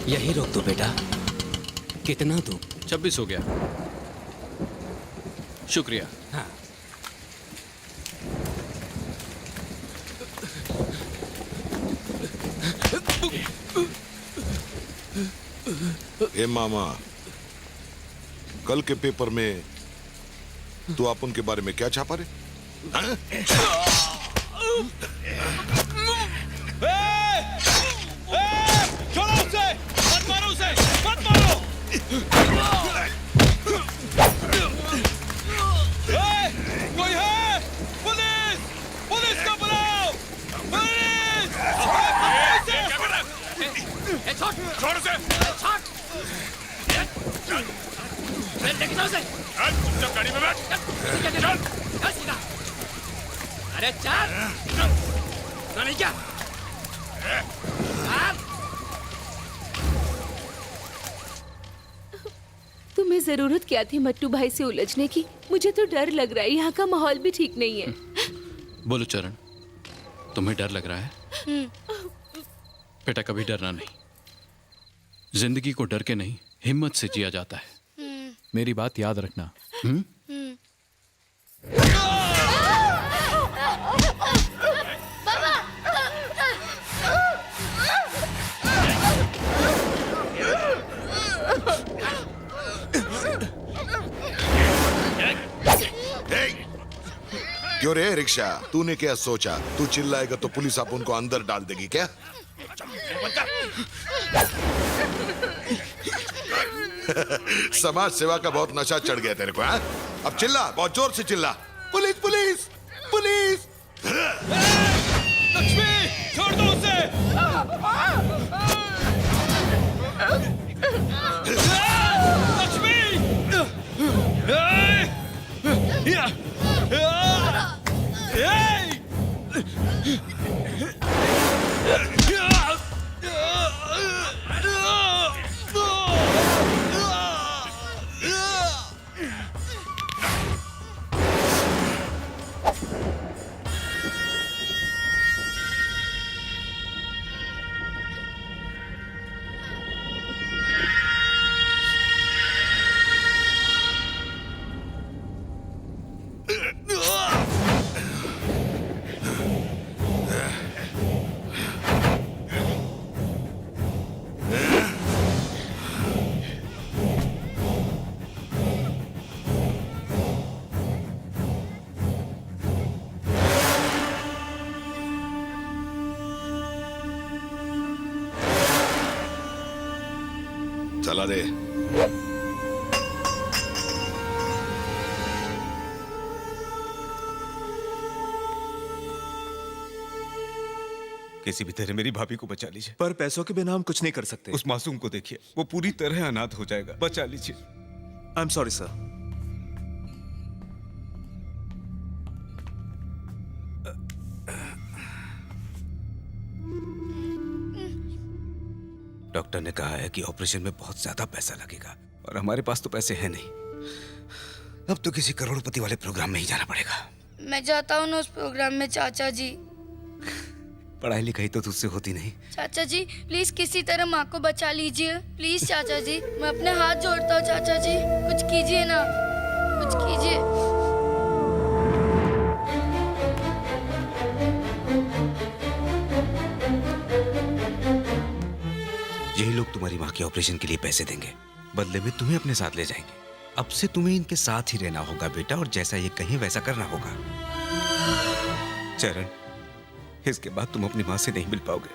यही रोक दो बेटा। कितना दो? 26 हो गया। शुक्रिया। हाँ। ए मामा, कल के पेपर में तू अपन के बारे में क्या छापा रे? छोड़ो उसे! मत मारो उसे! मत मारो! कोई है? पुलिस! पुलिस को बुलाओ! पुलिस! क्या कर रहा है? छोड़ उसे! लेके जाओ उसे! चल, चल गाड़ी में बैठ! चल! चल सीधा! अरे चल! तो नहीं क्या? तुम्हें जरूरत क्या थी मट्टू भाई से उलझने की? मुझे तो डर लग रहा है, यहाँ का माहौल भी ठीक नहीं है। बोलो चरण, तुम्हें डर लग रहा है? बेटा कभी डरना नहीं। जिंदगी को डर के नहीं, हिम्मत से जिया जाता है। मेरी बात याद रखना। क्यों रे रिक्शा, तूने क्या सोचा? तू चिल्लाएगा तो पुलिस अपन को अंदर डाल देगी क्या? समाज सेवा का बहुत नशा चढ़ गया तेरे को, हाँ? अब चिल्ला, बहुत जोर से चिल्ला। Police police police! लक्ष्मी! छोड़ दो उसे! लक्ष्मी! चला दे। किसी भी तरह मेरी भाभी को बचा लीजिए। पर पैसों के बिना हम कुछ नहीं कर सकते। उस मासूम को देखिए, वो पूरी तरह अनाथ हो जाएगा। बचा लीजिए। I am sorry sir. Doctor ने कहा है कि ऑपरेशन में बहुत ज्यादा पैसा लगेगा और हमारे पास तो पैसे हैं नहीं। अब तो किसी करोड़पति वाले प्रोग्राम में ही जाना पड़ेगा। मैं जाता हूँ ना उस प्रोग्राम में चाचा जी। पढ़ाई लिखाई तो तुझसे होती नहीं। चाचा जी प्लीज किसी तरह माँ को बचा लीजिए, प्लीज चाचा जी। मैं अपने हाथ जोड़ता हूँ चाचा जी, कुछ कीजिए ना, कुछ कीजिए। यही लोग तुम्हारी माँ के ऑपरेशन के लिए पैसे देंगे, बदले में तुम्हें अपने साथ ले जाएंगे। अब से तुम्हें इनके साथ ही रहना होगा बेटा, और जैसा ये कहीं वैसा करना होगा। चरण, इसके बाद तुम अपनी माँ से नहीं मिल पाओगे।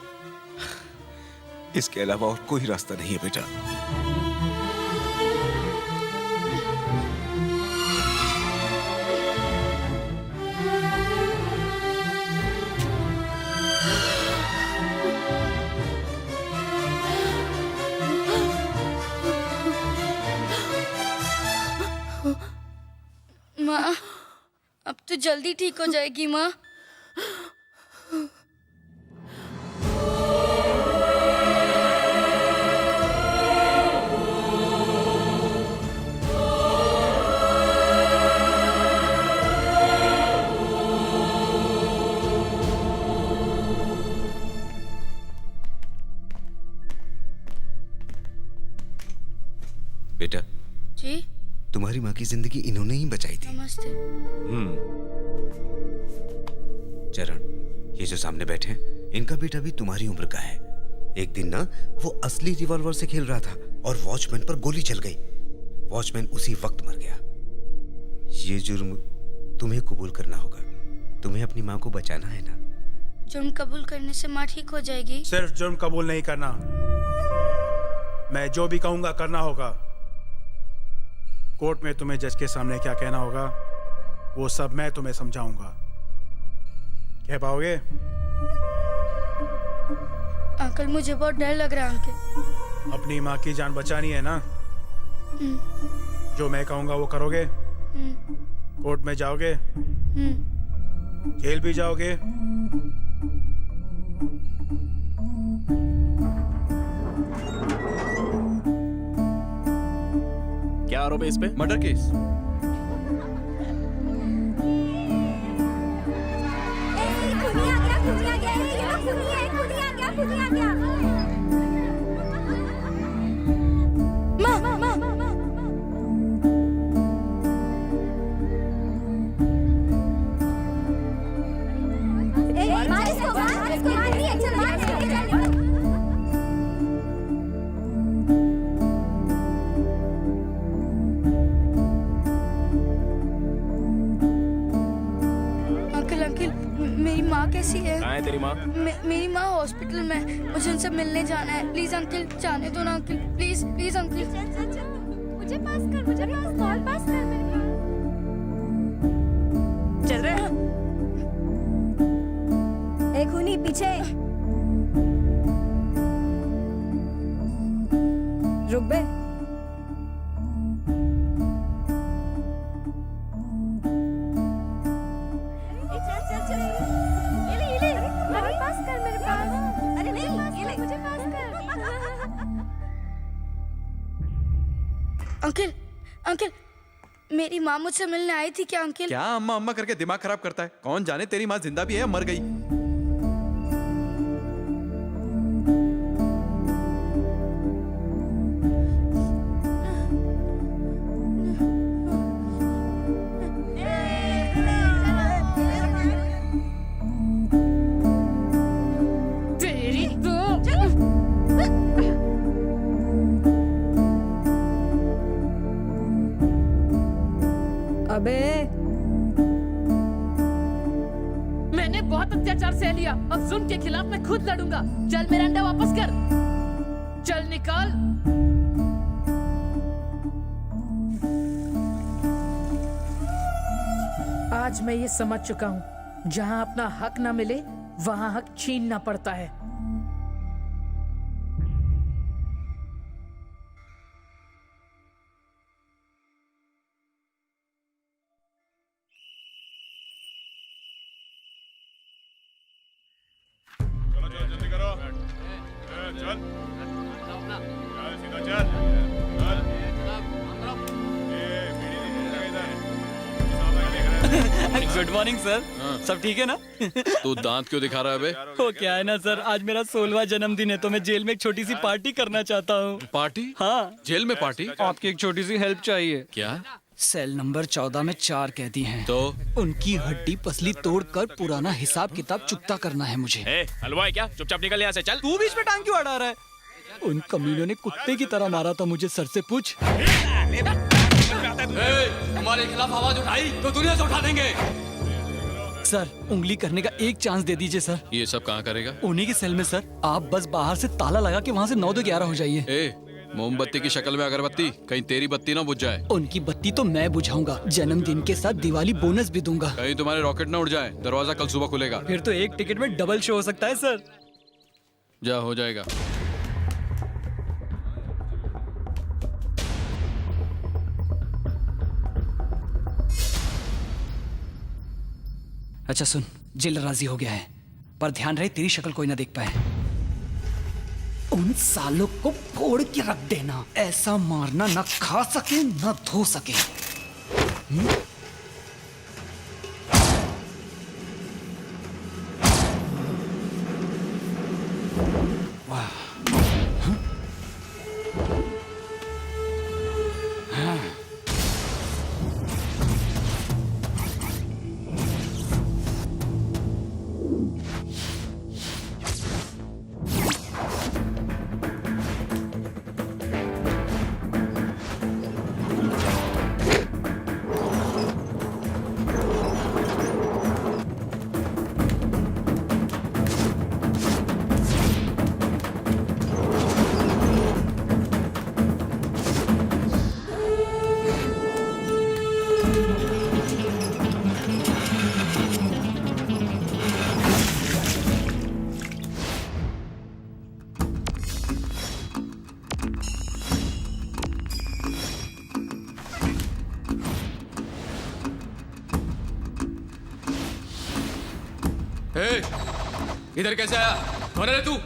इसके अलावा और कोई रास्ता नहीं है बेटा। माँ, अब तो जल्दी ठीक हो जाएगी माँ। माँ की जिंदगी इन्होंने ही बचाई थी। नमस्ते। चरण, ये जो सामने बैठे हैं, इनका बेटा भी तुम्हारी उम्र का है। एक दिन ना वो असली रिवॉल्वर से खेल रहा था और वॉचमैन पर गोली चल गई। वॉचमैन उसी वक्त मर गया। ये जुर्म तुम्हें कबूल करना होगा। तुम्हें अपनी माँ को बचाना है ना। जुर्म कबूल करने से माँ ठीक हो जाएगी? सिर्फ जुर्म कबूल नहीं करना, मैं जो भी कहूंगा करना होगा। कोर्ट में तुम्हें जज के सामने क्या कहना होगा वो सब मैं तुम्हें समझाऊंगा। कह पाओगे? अंकल मुझे बहुत डर लग रहा है अंकल। अपनी माँ की जान बचानी है ना? जो मैं कहूंगा वो करोगे? कोर्ट में जाओगे? जेल भी जाओगे? क्या आरोप है इस पे? Murder case. मेरी माँ कैसी है? कहाँ है तेरी माँ? मेरी माँ हॉस्पिटल में, मुझे उनसे मिलने जाना है। प्लीज अंकल जाने दो ना अंकल, प्लीज प्लीज अंकल। मुझे पास कर, मुझे कॉल पास कर मेरे पास। चल रहे हैं। एक खूनी पीछे। रुक बे। अंकल अंकल, मेरी माँ मुझसे मिलने आई थी क्या अंकल? क्या अम्मा अम्मा करके दिमाग खराब करता है? कौन जाने तेरी माँ जिंदा भी है या मर गई। अबे मैंने बहुत अत्याचार सह लिया, अब जुल्म के खिलाफ मैं खुद लड़ूंगा। चल मेरा अंडा वापस कर, चल निकाल। आज मैं ये समझ चुका हूँ, जहाँ अपना हक ना मिले वहाँ हक छीनना पड़ता है। Good morning sir. सब ठीक है ना? तू दांत क्यों दिखा रहा है बे? वो क्या है ना सर, आज मेरा 16वां जन्मदिन है तो मैं जेल में एक छोटी सी पार्टी करना चाहता हूँ। पार्टी? हाँ। जेल में पार्टी? आपकी एक छोटी सी हेल्प चाहिए। क्या? सेल नंबर 14 में 4 कैदी हैं। तो उनकी हड्डी पसली तोड़कर पुराना हिसाब किताब चुकता करना है मुझे। हलवा है क्या? चुपचाप निकल यहाँ से, चल। तू बीच में टांग क्यों अड़ा रहा है? उन कमीनों ने कुत्ते की तरह मारा था मुझे, सर से पूछ। हमारे खिलाफ आवाज उठाई तो दुनिया से उठा देंगे। सर उंगली करने का एक चांस दे दीजिए सर। ये सब कहाँ करेगा? उन्हीं की सेल में सर। आप बस बाहर से ताला लगा के वहाँ से 9 से 11 हो जाइए। ए, मोमबत्ती की शक्ल में अगरबत्ती, कहीं तेरी बत्ती ना बुझ जाए। उनकी बत्ती तो मैं बुझाऊंगा, जन्मदिन के साथ दिवाली बोनस भी दूंगा। कहीं तुम्हारे रॉकेट ना उड़ जाए। दरवाजा कल सुबह खुलेगा। फिर तो एक टिकट में डबल शो हो सकता है सर। जा, हो जाएगा। अच्छा सुन, जेलर राजी हो गया है, पर ध्यान रहे तेरी शक्ल कोई ना देख पाए। उन सालों को फोड़ के रख देना, ऐसा मारना ना खा सके ना धो सके। वाह। ए, इधर कैसे आया? कौन है रे तू?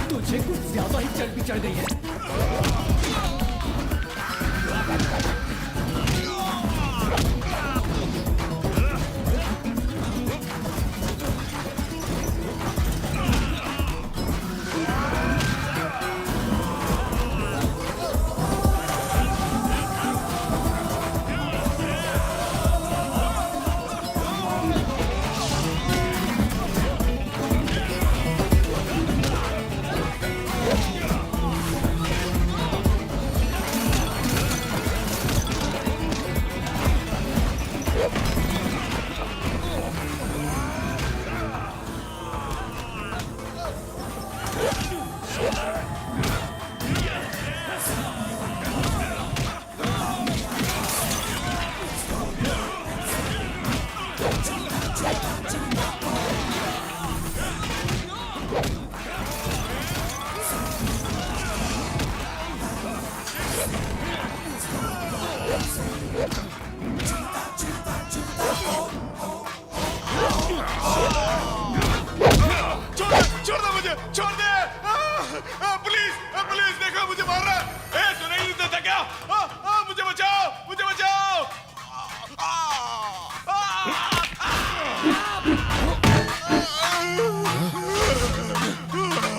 तुझे कुछ ज्यादा ही चर्बी चढ़ गई है। छोड़ दे मुझे, छोड़ दे। पुलिस, पुलिस देखो मुझे मार रहा है। सुनाई नहीं देता क्या? मुझे बचाओ, मुझे बचाओ।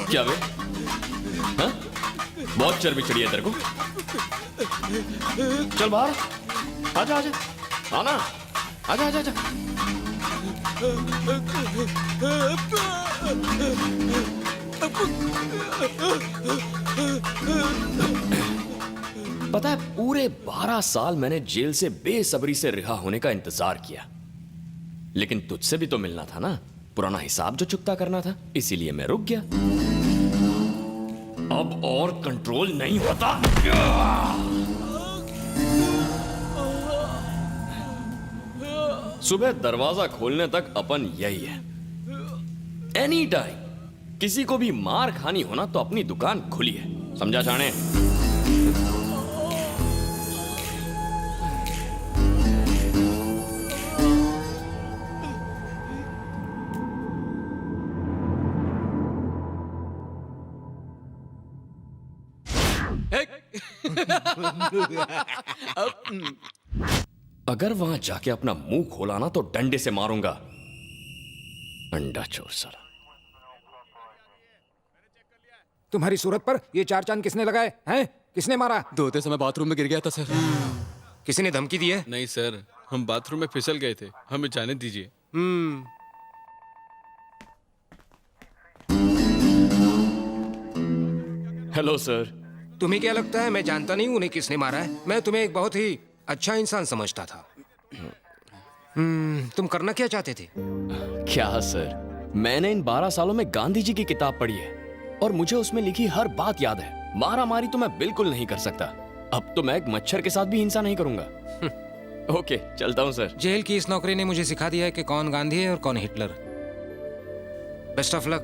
क्या बे? हाँ? बहुत चर्बी चढ़ी है तेरे को। चल बाहर, आजा आजा, आना, आजा आजा आजा। पता है पूरे 12 साल मैंने जेल से बेसब्री से रिहा होने का इंतजार किया, लेकिन तुझसे भी तो मिलना था ना, पुराना हिसाब जो चुकता करना था, इसीलिए मैं रुक गया। अब और कंट्रोल नहीं होता। सुबह दरवाजा खोलने तक अपन यही है। एनी टाइम किसी को भी मार खानी होना तो अपनी दुकान खुली है, समझा छाने? अगर वहां जाके अपना मुंह खोला ना तो डंडे से मारूंगा। अंडा चोर साला। तुम्हारी सूरत पर ये 4 चांद किसने लगाए हैं? किसने मारा? धोते समय बाथरूम में गिर गया था सर। किसी ने धमकी दी है? नहीं सर, हम बाथरूम में फिसल गए थे, हमें जाने दीजिए। Hello sir. तुम्हें क्या लगता है मैं जानता नहीं उन्हें किसने मारा है? मैं तुम्हें एक बहुत ही अच्छा इंसान समझता था। तुम करना क्या चाहते थे? क्या सर, मैंने इन 12 सालों में गांधी जी की किताब पढ़ी है और मुझे उसमें लिखी हर बात याद है। मारा मारी तो मैं बिल्कुल नहीं कर सकता। अब तो मैं एक मच्छर के साथ भी हिंसा नहीं करूंगा। ओके, चलता हूं सर। जेल की इस नौकरी ने मुझे सिखा दिया है कि कौन गांधी है और कौन Hitler. Best of luck.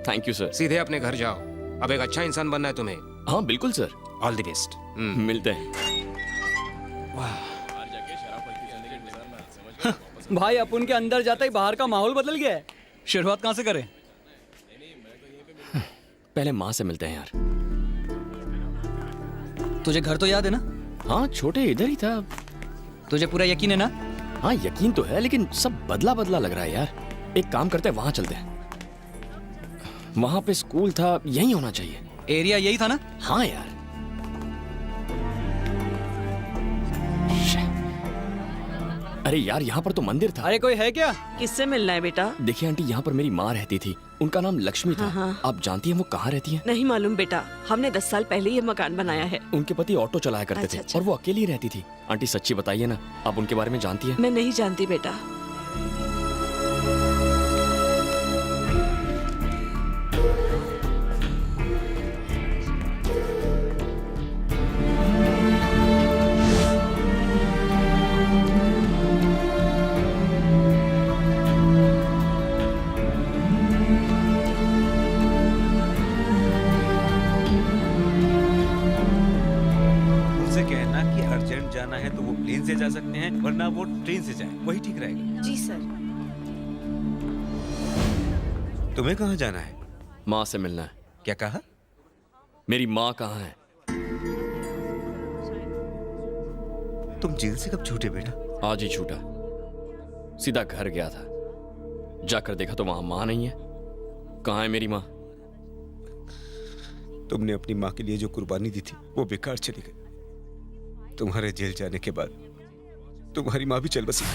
Thank you sir. सीधे अपने घर जाओ। अब एक अच्छा इंसान बनना है तुम्हें। हाँ बिल्कुल सर। All the best. मिलते हैं। भाई अपन के अंदर जाते ही बाहर का माहौल बदल गया है। शुरुआत कहाँ से करें? पहले माँ से मिलते हैं यार। तुझे घर तो याद है ना? हाँ, छोटे इधर ही था। तुझे पूरा यकीन है ना? हाँ, यकीन तो है, लेकिन सब बदला बदला लग रहा है यार। एक काम करते हैं, वहां चलते हैं। वहां पे स्कूल था, यही होना चाहिए। एरिया यही था ना? हाँ यार। अरे यार, यहाँ पर तो मंदिर था। अरे कोई है क्या? किससे मिलना है बेटा? देखिए आंटी, यहाँ पर मेरी माँ रहती थी। उनका नाम लक्ष्मी था। हाँ। आप जानती हैं वो कहाँ रहती हैं? नहीं मालूम बेटा, हमने 10 साल पहले ये मकान बनाया है। उनके पति ऑटो चलाया करते थे और वो अकेली रहती थी। आंटी सच्ची बताइए ना, आप उनके बारे में जानती हैं? मैं नहीं जानती बेटा। उनसे कहना कि अर्जेंट जाना है तो वो प्लेन से जा सकते हैं, वरना वो ट्रेन से जाए, वही ठीक रहेगा। जी सर। तुम्हें कहाँ जाना है? माँ से मिलना है। क्या कहा? मेरी माँ कहाँ है? तुम जेल से कब छूटे बेटा? आज ही छूटा। सीधा घर गया था, जाकर देखा तो वहां माँ नहीं है। कहाँ है मेरी माँ? तुमने अपनी माँ के लिए जो कुर्बानी दी थी वो बेकार चली गई। तुम्हारे जेल जाने के बाद तुम्हारी माँ भी चल बसी।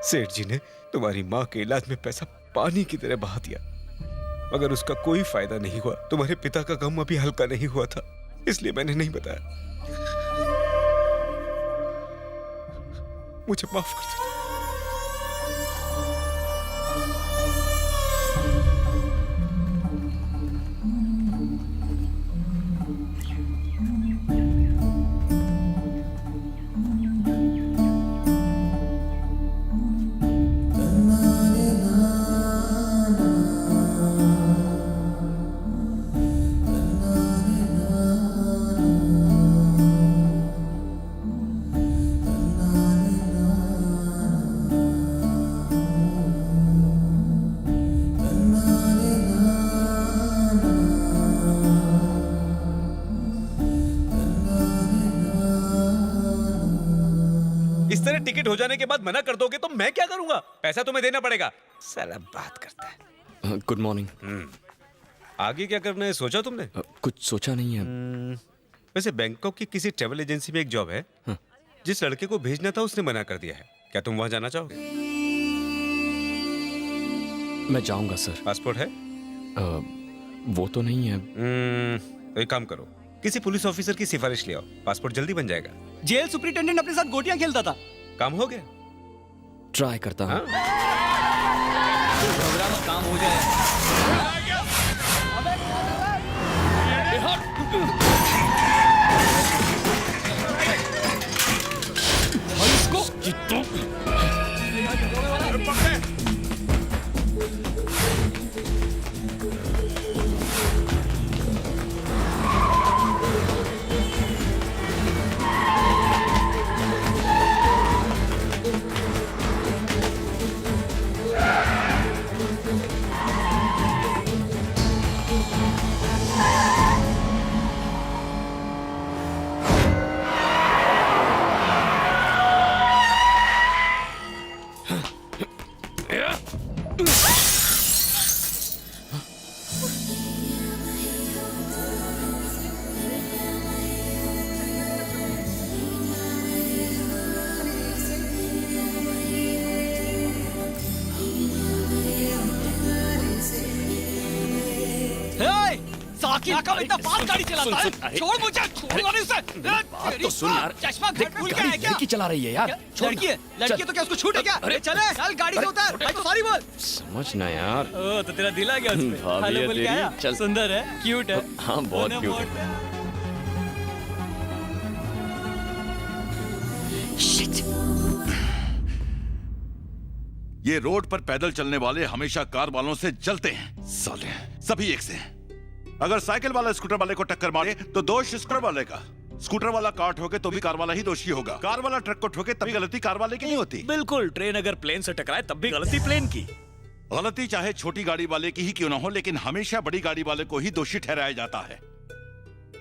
सेठ जी ने तुम्हारी माँ के इलाज में पैसा पानी की तरह बहा दिया, मगर उसका कोई फायदा नहीं हुआ। तुम्हारे पिता का गम अभी हल्का नहीं हुआ था, इसलिए मैंने नहीं बताया। मुझे माफ कर दो। इस तरह टिकट हो जाने के बाद मना कर दोगे तो मैं क्या करूंगा? पैसा तुम्हें देना पड़ेगा। साला बात करता है। Good morning. आगे क्या करना है सोचा तुमने? कुछ सोचा नहीं है। वैसे बैंकॉक की किसी ट्रेवल एजेंसी में एक जॉब है। जिस लड़के को भेजना था उसने मना कर दिया है। क्या तुम वहां जाना चाहोगे? मैं जाऊंगा सर। पासपोर्ट है? वो तो नहीं है। तो एक काम करो, किसी पुलिस ऑफिसर की सिफारिश ले आओ, पासपोर्ट जल्दी बन जाएगा। जेल सुपरिटेंडेंट अपने साथ गोटियां खेलता था। काम हो गया? ट्राई करता हूँ। प्रोग्राम में काम हो जाए। इतना फास्ट गाड़ी चलाता है। छोड़ मुझे, छोड़ उसे। बात तो सुन यार। चश्मा घर भूल गया है क्या? लड़की चला रही है यार। लड़की है? लड़की है तो क्या उसको छूट है क्या? अरे चले, चल गाड़ी से उतर। भाई तो सॉरी बोल। समझ ना यार। ओ तो तेरा दिल आ गया उसमें। भाभी हेलो है बोल के तेरी। आया। चल। सुंदर है, क्यूट है। हाँ बहुत क्यूट है। ये रोड पर पैदल चलने वाले हमेशा कार वालों से जलते हैं। साले सभी एक से हैं। अगर साइकिल वाला स्कूटर वाले को टक्कर मारे तो दोष स्कूटर वाले का। स्कूटर वाला कार ठोके तो भी कार वाला ही दोषी होगा। कार वाला ट्रक को ठोके तभी गलती कार वाले की नहीं होती। बिल्कुल, ट्रेन अगर प्लेन से टकराए तब भी गलती प्लेन की। गलती चाहे छोटी गाड़ी वाले की ही क्यों ना हो, लेकिन हमेशा बड़ी गाड़ी वाले को ही दोषी ठहराया जाता है।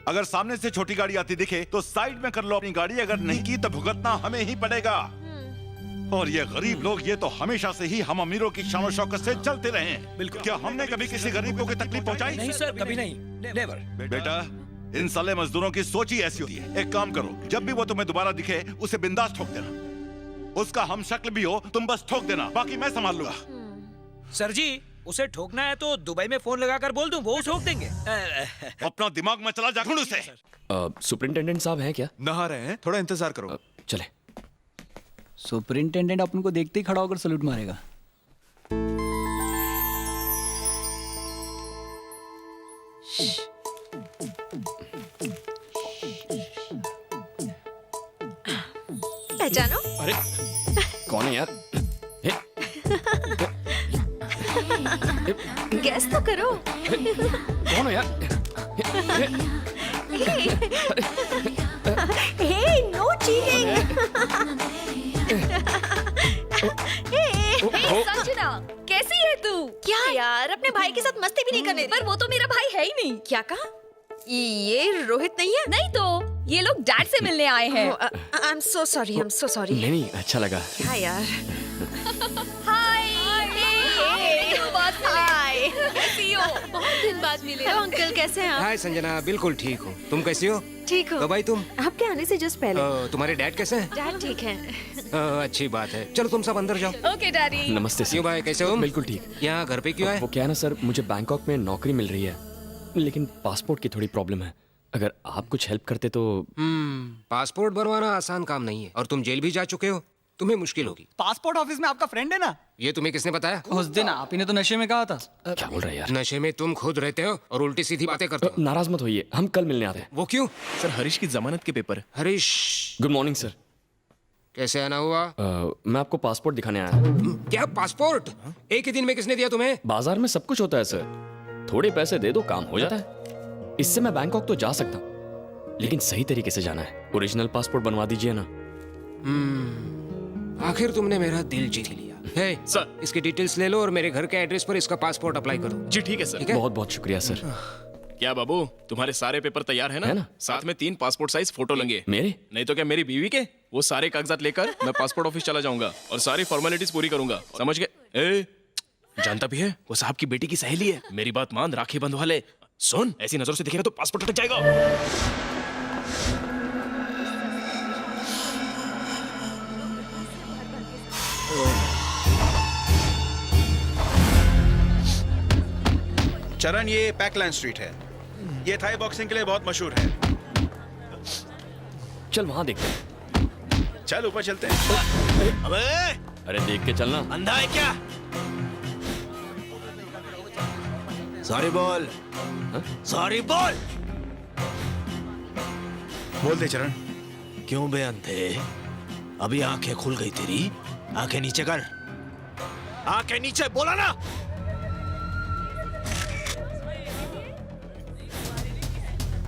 अगर सामने से छोटी गाड़ी आती दिखे तो साइड में कर लो अपनी गाड़ी, अगर नहीं की तो भुगतना हमें ही पड़ेगा। और ये गरीब लोग, ये तो हमेशा से ही हम अमीरों की शान शौकत से चलते रहे हैं। बिल्कुल। क्या हमने कभी किसी गरीब को कोई तकलीफ पहुंचाई? नहीं सर, कभी नहीं, नेवर। बेटा, इन साले मजदूरों की सोच ही ऐसी होती है। एक काम करो, जब भी वो तुम्हें दोबारा दिखे उसे बिंदास ठोक देना। उसका हम शक्ल भी हो तुम बस ठोक देना, बाकी मैं संभाल लूंगा। सर जी, उसे ठोकना है तो दुबई में फोन लगाकर बोल दूं, वो ठोक देंगे। अपना दिमाग में चला जा उसे। सुपरिंटेंडेंट साहब हैं क्या? नहा रहे हैं, थोड़ा इंतजार करो। चले। सुपरिंटेंडेंट अपन को देखते ही खड़ा होकर सलूट मारेगा। पहचानो? अरे कौन है यार? गैस तो करो। कौन है यार? हे, नो चीटिंग। संजना, कैसी है तू? क्या यार, अपने भाई के साथ मस्ती भी नहीं करने दी। पर वो तो मेरा भाई है ही नहीं। क्या कहा? ये रोहित नहीं है? नहीं तो ये लोग डैड से मिलने आए हैं। I am so sorry, I am so sorry. नहीं नहीं, अच्छा लगा। क्या यार? हाय। हाय। कैसी हो? बहुत दिन बाद मिले। अंकल कैसे हैं आप? हाय संजना, बिल्कुल ठीक हूँ। तुम कैसी हो? ठीक हो। तो भाई तुम? आपके आने से जस्ट पहले। तुम्हारे डैड कैसे हैं? डैड ठीक हैं। अच्छी बात है। चलो तुम सब अंदर जाओ। Okay daddy. नमस्ते सर। क्यों भाई, कैसे हो? बिल्कुल ठीक। यहाँ घर पे क्यों आए? वो क्या है ना सर, मुझे बैंकॉक में नौकरी मिल रही है, लेकिन पासपोर्ट की थोड़ी प्रॉब्लम है। अगर आप कुछ हेल्प करते तो। पासपोर्ट बनवाना आसान काम नहीं है, और तुम जेल भी जा चुके हो, तुम्हें मुश्किल होगी। पासपोर्ट ऑफिस में आपका फ्रेंड है ना? ये तुम्हें किसने बताया? उस दिन आप ही ने तो नशे में कहा था। क्या बोल रहे हैं यार? नशे में तुम खुद रहते हो और उल्टी सीधी बातें करते हो। नाराज मत होइए, हम कल मिलने आते हैं। वो क्यों? सर, हरीश की जमानत के paper. Harish, good morning sir. कैसे आना हुआ? मैं आपको पासपोर्ट दिखाने आया हूँ। क्या पासपोर्ट? एक ही दिन में किसने दिया तुम्हें? बाजार में सब कुछ होता है सर, थोड़े पैसे दे दो काम हो जाता है। इससे मैं बैंकॉक तो जा सकता हूँ, लेकिन सही तरीके से जाना है। ओरिजिनल पासपोर्ट बनवा दीजिए ना। आखिर तुमने मेरा दिल जीत लिया। हे सर, इसकी डिटेल्स ले लो और मेरे घर के एड्रेस पर इसका पासपोर्ट अप्लाई करो। जी ठीक है सर। ठीक है? बहुत बहुत शुक्रिया सर। क्या बाबू, तुम्हारे सारे पेपर तैयार है ना? है ना? साथ में 3 पासपोर्ट साइज फोटो लेंगे। मेरे? नहीं तो क्या मेरी बीवी के? वो सारे कागजात लेकर मैं पासपोर्ट ऑफिस चला जाऊंगा और सारी फॉर्मेलिटीज पूरी करूंगा, समझ गए? जानता भी है, वो साहब की बेटी की सहेली है। मेरी बात मान, राखी बंधवा ले। सुन, ऐसी नजरों से दिखेगा तो पासपोर्ट अटक जाएगा। चरण, ये पैकलैंड स्ट्रीट है। ये थाई बॉक्सिंग के लिए बहुत मशहूर है। चल वहां देखते हैं। चल ऊपर चलते हैं। अबे अरे देख के चलना। अंधा है क्या? सॉरी बोल। सॉरी बोल। बोल दे चरण। क्यों बे अंधे? अभी आंखें खुल गई तेरी? आंखें नीचे कर, आंखें नीचे, बोला ना।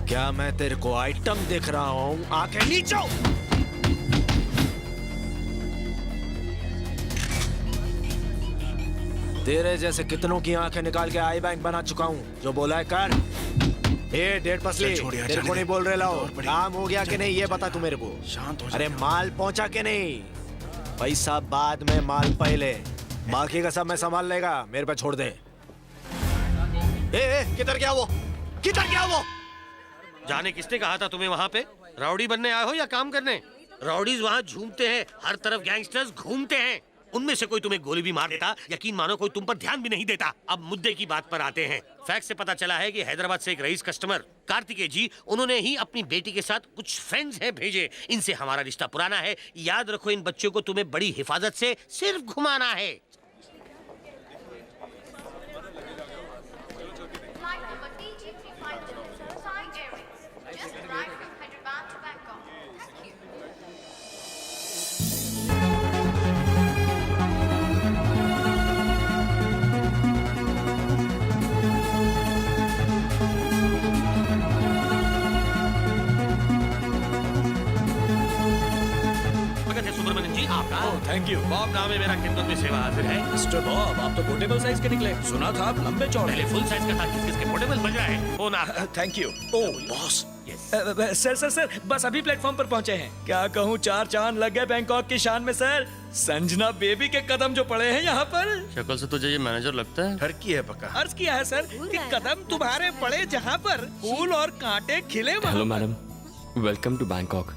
क्या मैं तेरे को आइटम देख रहा हूं? आंखें नीचे। तेरे जैसे कितनों की आंखें निकाल के आई बैंक बना चुका हूं। जो बोला है कर। ए डेढ़ पसली, तेरे को नहीं बोल रहे लाओ। काम हो गया कि नहीं ये बता तू मेरे को। शांत हो जा। अरे माल पहुंचा के नहीं? पैसा बाद में, माल पहले। बाकी का सब मैं संभाल लेगा, मेरे पे छोड़ दे। ए किधर गया वो? किधर गया वो? जाने किसने कहा था तुम्हें वहाँ पे? राउडी बनने आए हो या काम करने? राउडीज वहाँ झूमते हैं, हर तरफ गैंगस्टर्स घूमते हैं। उनमें से कोई तुम्हें गोली भी मार देता, यकीन मानो कोई तुम पर ध्यान भी नहीं देता। अब मुद्दे की बात पर आते हैं। फैक्ट से पता चला है कि हैदराबाद से एक रईस कस्टमर कार्तिकेय जी, उन्होंने ही अपनी बेटी के साथ कुछ फ्रेंड्स हैं भेजे। इनसे हमारा रिश्ता पुराना है। याद रखो, इन बच्चों को तुम्हें बड़ी हिफाजत से सिर्फ घुमाना है। Thank you. बॉब नाम है मेरा, खिदमत में सेवा हाजिर है। मिस्टर बॉब, आप तो पोर्टेबल साइज के निकले। सुना था आप लंबे चौड़े। पहले फुल साइज का था, किसके पोर्टेबल बज रहा है। फोन आपका। Thank you. Oh boss. Sir बस अभी प्लेटफॉर्म पर पहुंचे हैं। क्या कहूँ, 4 चांद लग गए बैंकॉक की शान में सर। संजना बेबी के कदम जो पड़े हैं यहाँ पर। शक्ल से तुझे ये मैनेजर लगता है। ठरकी है पक्का। अर्ज किया है सर कि कदम तुम्हारे पड़े जहाँ पर फूल और कांटे खिले वहाँ हेलो पर। Madam, welcome to Bangkok.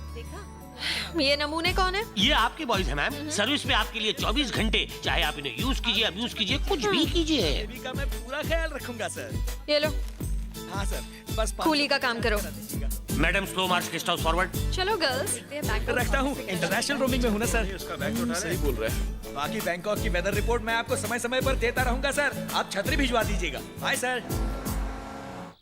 ये नमूने कौन है? ये आपके बॉयज है मैम। सर्विस पे आपके लिए 24 घंटे, चाहे आप इन्हें यूज कीजिए, अब्यूज कीजिए, कुछ भी कीजिए। बेबी का मैं पूरा ख्याल रखूंगा सर। ये लो, हाँ सर, बस कूली का काम करो। मैडम स्लो मार्च, गेस्ट हाउस फॉरवर्ड। चलो गर्ल्स, रखता हूँ। इंटरनेशनल रोमिंग में हूँ ना सर। उसका बैग तो उठा सही बोल रहे हैं। बाकी बैंकॉक की वेदर रिपोर्ट मैं आपको समय समय पर देता रहूंगा सर। आप छतरी भिजवा दीजिएगा। Bye sir.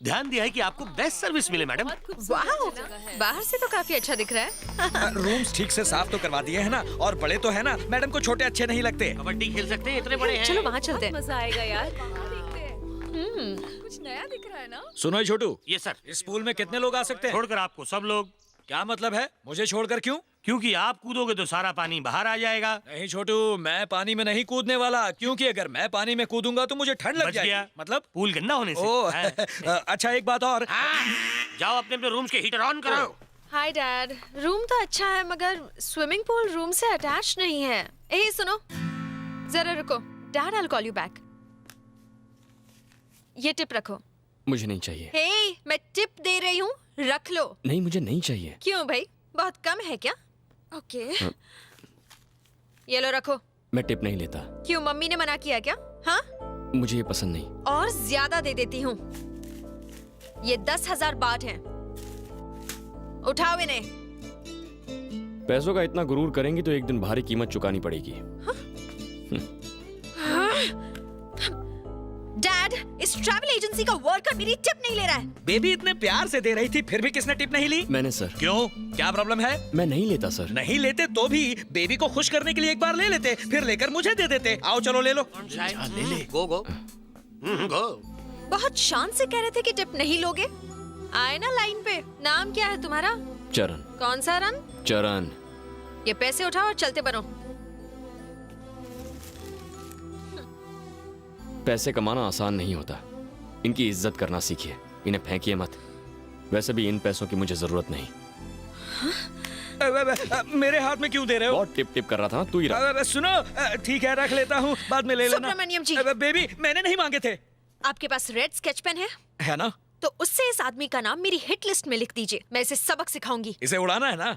ध्यान दिया है कि आपको बेस्ट सर्विस मिले मैडम। वाओ, बाहर से तो काफी अच्छा दिख रहा है। रूम्स ठीक से साफ तो करवा दिए हैं ना, और बड़े तो है ना। मैडम को छोटे अच्छे नहीं लगते। कबड्डी खेल सकते हैं, इतने बड़े हैं। चलो वहाँ चलते हैं। मजा आएगा यार। कुछ नया दिख रहा है ना। सुनो छोटू, ये सर, इस पूल में कितने लोग आ सकते हैं? छोड़कर आपको सब लोग। क्या मतलब है? मुझे छोड़कर क्यों? क्योंकि आप कूदोगे तो सारा पानी बाहर आ जाएगा। नहीं छोटू, मैं पानी में नहीं कूदने वाला, क्योंकि अगर मैं पानी में कूदूंगा तो मुझे ठंड लग बच जाएगी। गया। मतलब पूल गंदा होने से। ओह हाँ। अच्छा, एक बात और। जाओ अपने अपने रूम्स के हीटर ऑन कराओ। हाय डैड, रूम तो अच्छा है मगर स्विमिंग पूल रूम से अटैच नहीं है। ए सुनो, जरा रुको। Dad, I will call you back. ये टिप रखो। मुझे नहीं चाहिए। हे, मैं टिप दे रही हूँ, रख लो। नहीं, मुझे नहीं चाहिए। क्यों भाई, बहुत कम है क्या? ओके, ये लो रखो। मैं टिप नहीं लेता। क्यों, मम्मी ने मना किया क्या? हाँ, मुझे ये पसंद नहीं। और ज्यादा दे देती हूँ। ये 10,000 बात हैं। उठाओ इन्हें। पैसों का इतना गुरूर करेंगी तो एक दिन भारी कीमत चुकानी पड़ेगी। डैड, इस ट्रैवल एजेंसी का वर्कर मेरी टिप नहीं ले रहा है। बेबी इतने प्यार से दे रही थी, फिर भी किसने टिप नहीं ली? मैंने सर। क्यों, क्या प्रॉब्लम है? मैं नहीं लेता सर। नहीं लेते तो भी बेबी को खुश करने के लिए एक बार ले लेते, फिर लेकर मुझे दे देते। आओ चलो ले लो। ले ले, गो गो गो। बहुत शान से कह रहे थे कि टिप नहीं लोगे। आए ना लाइन पे। नाम क्या है तुम्हारा? चरण। कौन सा रन? चरण। ये पैसे उठाओ और चलते बनो। पैसे कमाना आसान नहीं होता, इनकी इज्जत करना सीखिए, इन्हें फेंकिए मत। वैसे भी इन पैसों की मुझे जरूरत नहीं। मेरे हाथ में क्यों दे रहे हो? बहुत टिप टिप कर रहा था, तू ही रख। सुनो, ठीक है रख लेता हूँ, बाद में ले लेना। सुब्रमण्यम जी। बेबी, मैंने नहीं मांगे थे। आपके पास रेड स्केच पेन है ना? तो उससे इस आदमी का नाम मेरी हिट लिस्ट में लिख दीजिए। मैं इसे सबक सिखाऊंगी। इसे उड़ाना है ना?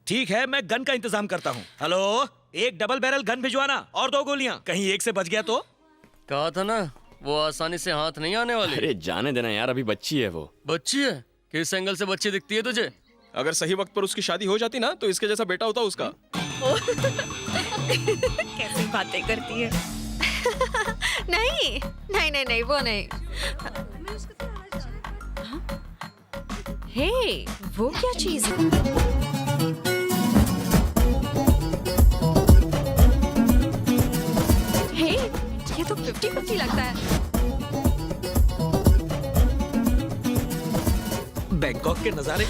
ठीक है, मैं गन का इंतजाम करता हूँ। हेलो, एक डबल बैरल गन भिजवाना और 2 गोलियां। कहीं एक से बच गया तो? कहा था ना, वो आसानी से हाथ नहीं आने वाली। अरे जाने देना यार, अभी बच्ची है वो। बच्ची है? किस एंगल से बच्ची दिखती है तुझे? अगर सही वक्त पर उसकी शादी हो जाती ना तो इसके जैसा बेटा होता उसका। कैसी बातें करती है। नहीं नहीं नहीं नहीं, वो नहीं। हे, वो क्या चीज है? हे, ये तो 50-50 लगता है। बैंकॉक के नजारे।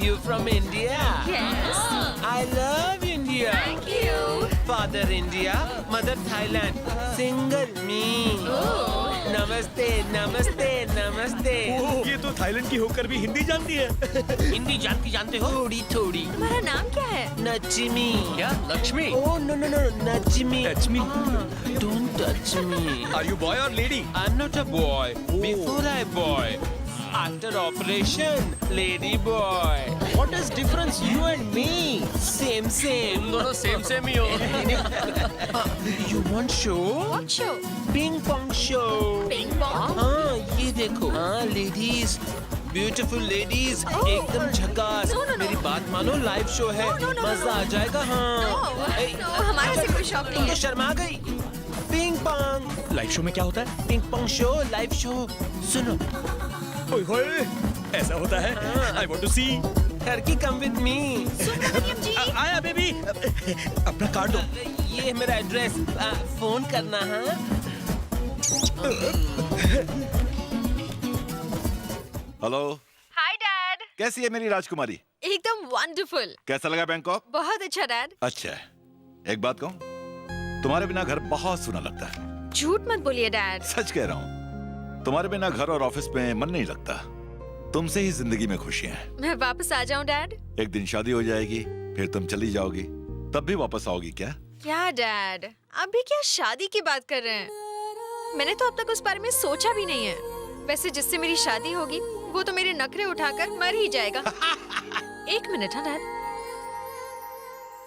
You from India? Yes. I love India. Thank you. Father India, mother Thailand. Single me. नमस्ते नमस्ते नमस्ते। ये तो थाईलैंड की होकर भी हिंदी जानती है। हिंदी जानते हो? थोड़ी थोड़ी। तुम्हारा नाम क्या है? नचिमी। क्या? Lakshmi? Oh no no no, नचिमी। Touch me. Don't touch me. Are you boy or lady? I'm not a boy. Before I boy. After operation, lady boy. What is difference you and me? Same same. तुम दोनों same same ही हो। You want show? What show? Ping pong show. Ping pong? हाँ ये देखो। हाँ ladies, beautiful ladies, एकदम झकास। No, no, no. मेरी बात मानो, लाइव शो है, मजा आ जाएगा। हाँ No, हमारे से कोई शौक नहीं ये है। शर्मा गई। Ping pong. लाइव शो में क्या होता है? Ping pong show, live show. सुनो। ओए होए, ऐसा होता है? I want to see. Turkey come with me. Subramaniam ji. आया बेबी, अपना कार्ड दो। ये है मेरा एड्रेस, फोन करना। हाँ हेलो। Hi dad. कैसी है मेरी राजकुमारी? एकदम वंडरफुल। कैसा लगा बैंकॉक? बहुत अच्छा डैड। अच्छा है। एक बात कहूँ, तुम्हारे बिना घर बहुत सुना लगता है। झूठ मत बोलिए डैड। सच कह रहा हूँ, तुम्हारे बिना घर और ऑफिस में मन नहीं लगता। तुमसे ही जिंदगी में खुशियां हैं। मैं वापस आ जाऊं डैड? एक दिन शादी हो जाएगी, फिर तुम चली जाओगी, तब भी वापस आओगी क्या? क्या डैड, अभी क्या शादी की बात कर रहे हैं? मैंने तो अब तक उस बारे में सोचा भी नहीं है। वैसे जिससे मेरी शादी होगी वो तो मेरे नखरे उठाकर मर ही जाएगा। एक मिनट। हाँ डैड,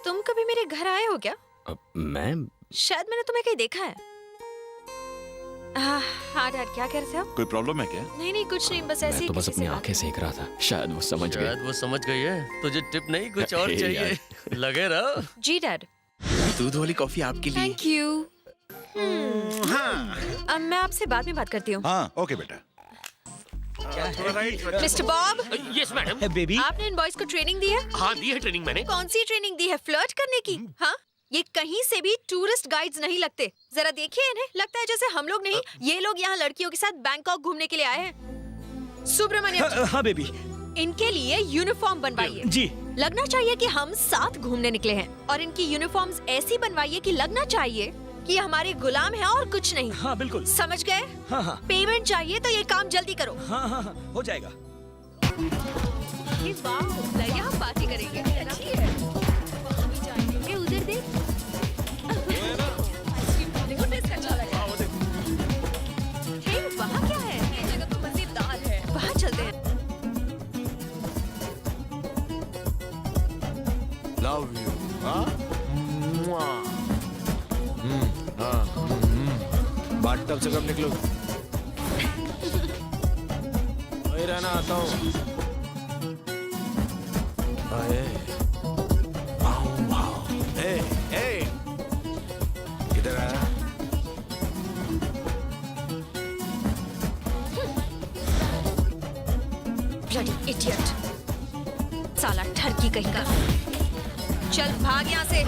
तुम कभी मेरे घर आए हो क्या? मैं शायद मैंने तुम्हें कहीं देखा है। हाँ डैड, क्या कह रहे थे आप? कोई प्रॉब्लम है क्या? नहीं कुछ नहीं, बस ऐसे ही तो बस किसी अपनी से बात- आंखें सेक रहा था, शायद वो समझ गए। शायद वो समझ गई है। तुझे टिप नहीं, कुछ और हे चाहिए? यार। लगे रहो। जी डैड। दूध वाली कॉफी आपके लिए। Thank you. अब मैं आपसे बाद में बात करती हूँ। हाँ ओके बेटा। Mister Bob. Yes madam. Baby, आपने इन बॉयज को ट्रेनिंग दी है? हाँ दी है ट्रेनिंग मैंने। कौन सी ट्रेनिंग दी है? फ्लर्ट करने की? हाँ, ये कहीं से भी टूरिस्ट गाइड्स नहीं लगते। जरा देखिए इन्हें, लगता है जैसे हम लोग नहीं, ये लोग यहाँ लड़कियों के साथ बैंकॉक घूमने के लिए आए हैं। सुब्रमण्यम। हाँ बेबी। इनके लिए यूनिफॉर्म बनवाइए। जी। लगना चाहिए कि हम साथ घूमने निकले हैं, और इनकी यूनिफॉर्म्स ऐसी बनवाइए कि लगना चाहिए कि हमारे गुलाम हैं और कुछ नहीं। हाँ बिल्कुल। समझ गए? हाँ। पेमेंट चाहिए तो ये काम जल्दी करो। हाँ, हो जाएगा। यहाँ पार्टी करेंगे। अच्छी है। ये उधर देख। देखो टेस्ट अच्छा लगा। हे, वहाँ क्या है? ये जगह तो मजेदार है। वहाँ चलते हैं। Love you. बाट टब से कब निकलो? वही रहना, आता हूँ। किधर आया? Bloody idiot! साला ठरकी कहीं का। चल भाग यहाँ से।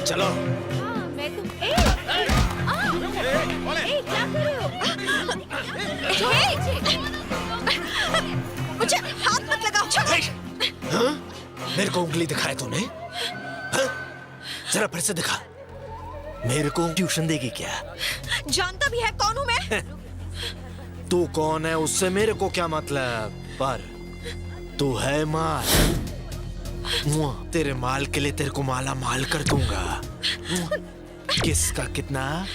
चलो। मैं तुम क्या कर रहे हो? मुझे हाथ मत लगाओ। मेरे को उंगली दिखाया तूने? हाँ? जरा फिर से दिखा। मेरे को ट्यूशन देगी क्या? जानता भी है कौन हूँ मैं? तू कौन है उससे मेरे को क्या मतलब, पर तू है माल। तेरे माल के लिए तेरे को माला माल कर दूंगा। किसका कितना?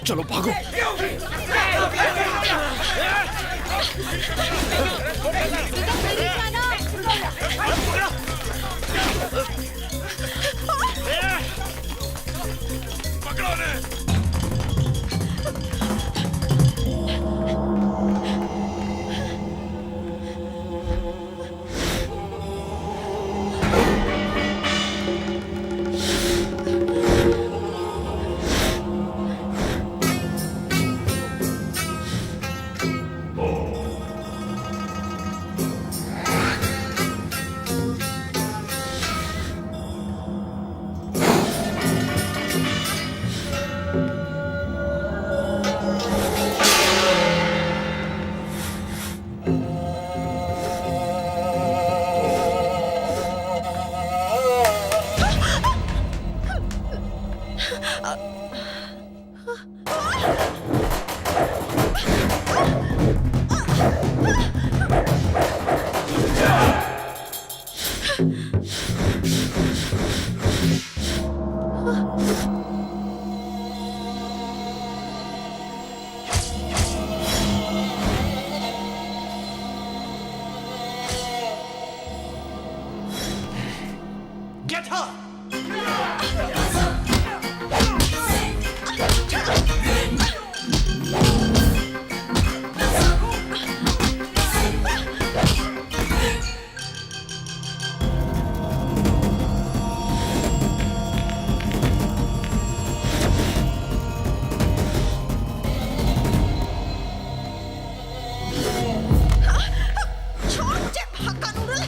चलो भागो। Get her! छोड़ मुझे, हक्का नूडल।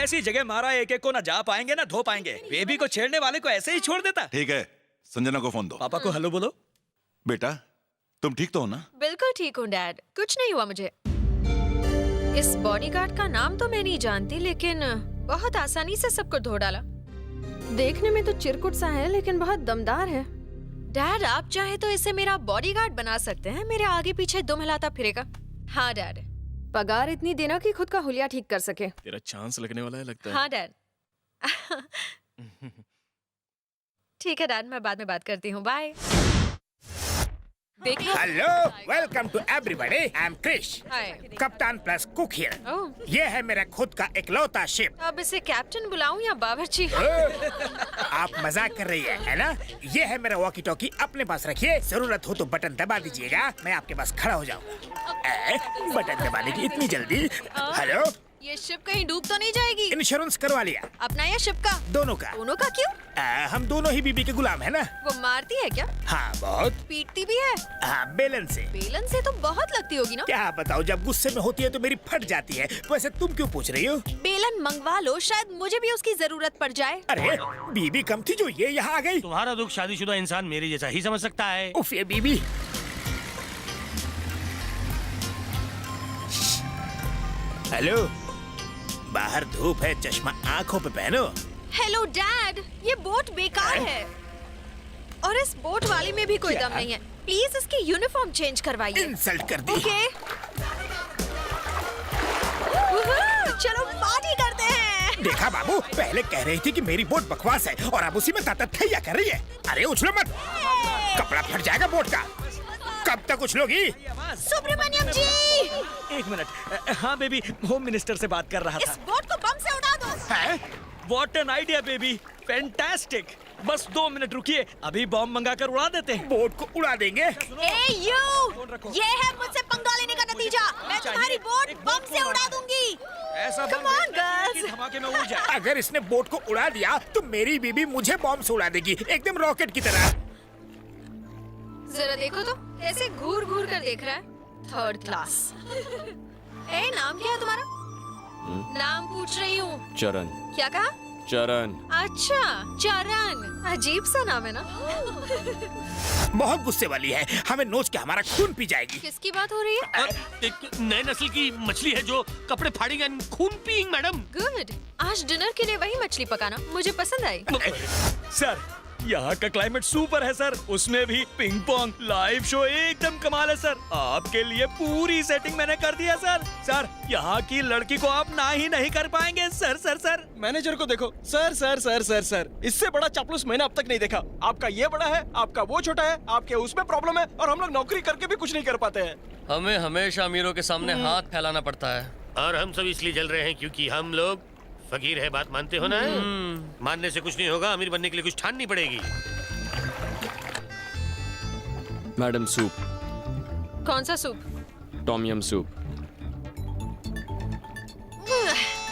ऐसी जगह मारा एक एक को ना जा पाएंगे ना धो पाएंगे। बेबी को छेड़ने वाले को ऐसे ही छोड़ देता। ठीक है, संजना को फोन दो। पापा को हेलो बोलो। बेटा तुम ठीक तो हो ना? बिल्कुल ठीक हूँ डैड, कुछ नहीं हुआ मुझे। इस बॉडीगार्ड का नाम तो मैं नहीं जानती, लेकिन बहुत आसानी से सबको धो डाला। देखने में तो चिरकुट सा है लेकिन बहुत दमदार है। डैड आप चाहे तो इसे मेरा बॉडीगार्ड बना सकते हैं, मेरे आगे पीछे दुम हिलाता फिरेगा। हाँ डैड, पगार इतनी देना कि खुद का हुलिया ठीक कर सके। तेरा चांस लगने वाला है लगता है। हाँ डैड। ठीक है डैड, मैं बाद में बात करती हूँ, bye. Hello, welcome to everybody. I am Krish, कप्तान प्लस कुक हियर। ये है मेरा खुद का इकलौता शिप। अब इसे कैप्टन बुलाऊं या बावर्ची? आप मजाक कर रही है ना? ये है मेरा वॉकी टॉकी, अपने पास रखिए, जरूरत हो तो बटन दबा दीजिएगा, मैं आपके पास खड़ा हो जाऊंगा। बटन दबाने की इतनी जल्दी? हेलो, ये शिप कहीं डूब तो नहीं जाएगी? इंश्योरेंस करवा लिया। अपना या शिप का? दोनों का। दोनों का क्यों? हम दोनों ही बीबी के गुलाम है ना। वो मारती है क्या? हाँ बहुत। पीटती भी है? हाँ, बेलन से। बेलन से तो बहुत लगती होगी ना? क्या बताओ, जब गुस्से में होती है तो मेरी फट जाती है। वैसे तुम क्यों पूछ रही हो? बेलन मंगवा लो, शायद मुझे भी उसकी जरूरत पड़ जाए। अरे बीबी कम थी जो ये यहाँ आ गई। तुम्हारा दुख शादीशुदा इंसान मेरे जैसा ही समझ सकता है। उफ, ये बीबी। हेलो, बाहर धूप है, चश्मा आंखों पे पहनो। हेलो डैड, ये बोट बेकार है और इस बोट वाले में भी कोई दम नहीं है। प्लीज इसकी यूनिफॉर्म चेंज करवाइए। इंसल्ट कर दी। ओके, चलो पार्टी करते हैं। देखा बाबू, पहले कह रही थी कि मेरी बोट बकवास है और अब उसी में तातथैया कर रही है। अरे उछलो मत, कपड़ा फट जाएगा बोट का। कब तक उछलोगी? सुब्रमण्यम जी, एक मिनट। हाँ बेबी, होम मिनिस्टर से बात कर रहा था। इस बोट को बम से उड़ा दो। What an idea baby, fantastic. बस 2 मिनट रुकिए, अभी बॉम्ब मंगाकर उड़ा देते हैं। बोट को उड़ा देंगे। ए यू, ये है मुझसे पंगा लेने का नतीजा। मैं तुम्हारी बोट बम से उड़ा दूंगी। ऐसा Come on, girls. धमाके में उड़ जाए। अगर इसने बोट को उड़ा दिया तो मेरी बीबी मुझे बॉम्ब से उड़ा देगी, एकदम रॉकेट की तरह। जरा देखो तो, कैसे घूर घूर कर देख रहा है। Third class. ए, नाम क्या है तुम्हारा? नाम पूछ रही हूँ। चरण। क्या कहा? चरण। अच्छा, चरण, अजीब सा नाम है ना। बहुत गुस्से वाली है, हमें नोच के हमारा खून पी जाएगी। किसकी बात हो रही है? एक नए नस्ल की मछली है जो कपड़े फाड़ेगी एंड खून पिएगी मैडम। गुड, आज डिनर के लिए वही मछली पकाना, मुझे पसंद आई। सर, यहाँ का क्लाइमेट सुपर है सर, उसमें भी पिंग पोंग लाइव शो एकदम कमाल है सर। आपके लिए पूरी सेटिंग मैंने कर दिया सर। सर, यहाँ की लड़की को आप ना ही नहीं कर पाएंगे सर। सर सर मैनेजर को देखो। Sir sir sir sir sir, इससे बड़ा चापलूस मैंने अब तक नहीं देखा। आपका ये बड़ा है, आपका वो छोटा है, आपके उसमें प्रॉब्लम है और हम लोग नौकरी करके भी कुछ नहीं कर पाते हैं। हमें हमेशा अमीरों के सामने हाथ फैलाना पड़ता है। और हम सब इसलिए जल रहे हैं क्योंकि हम लोग फकीर है, बात मानते हो ना? मानने से कुछ नहीं होगा, अमीर बनने के लिए कुछ ठाननी पड़ेगी। Madam soup. कौन सा सूप? Tom yum soup.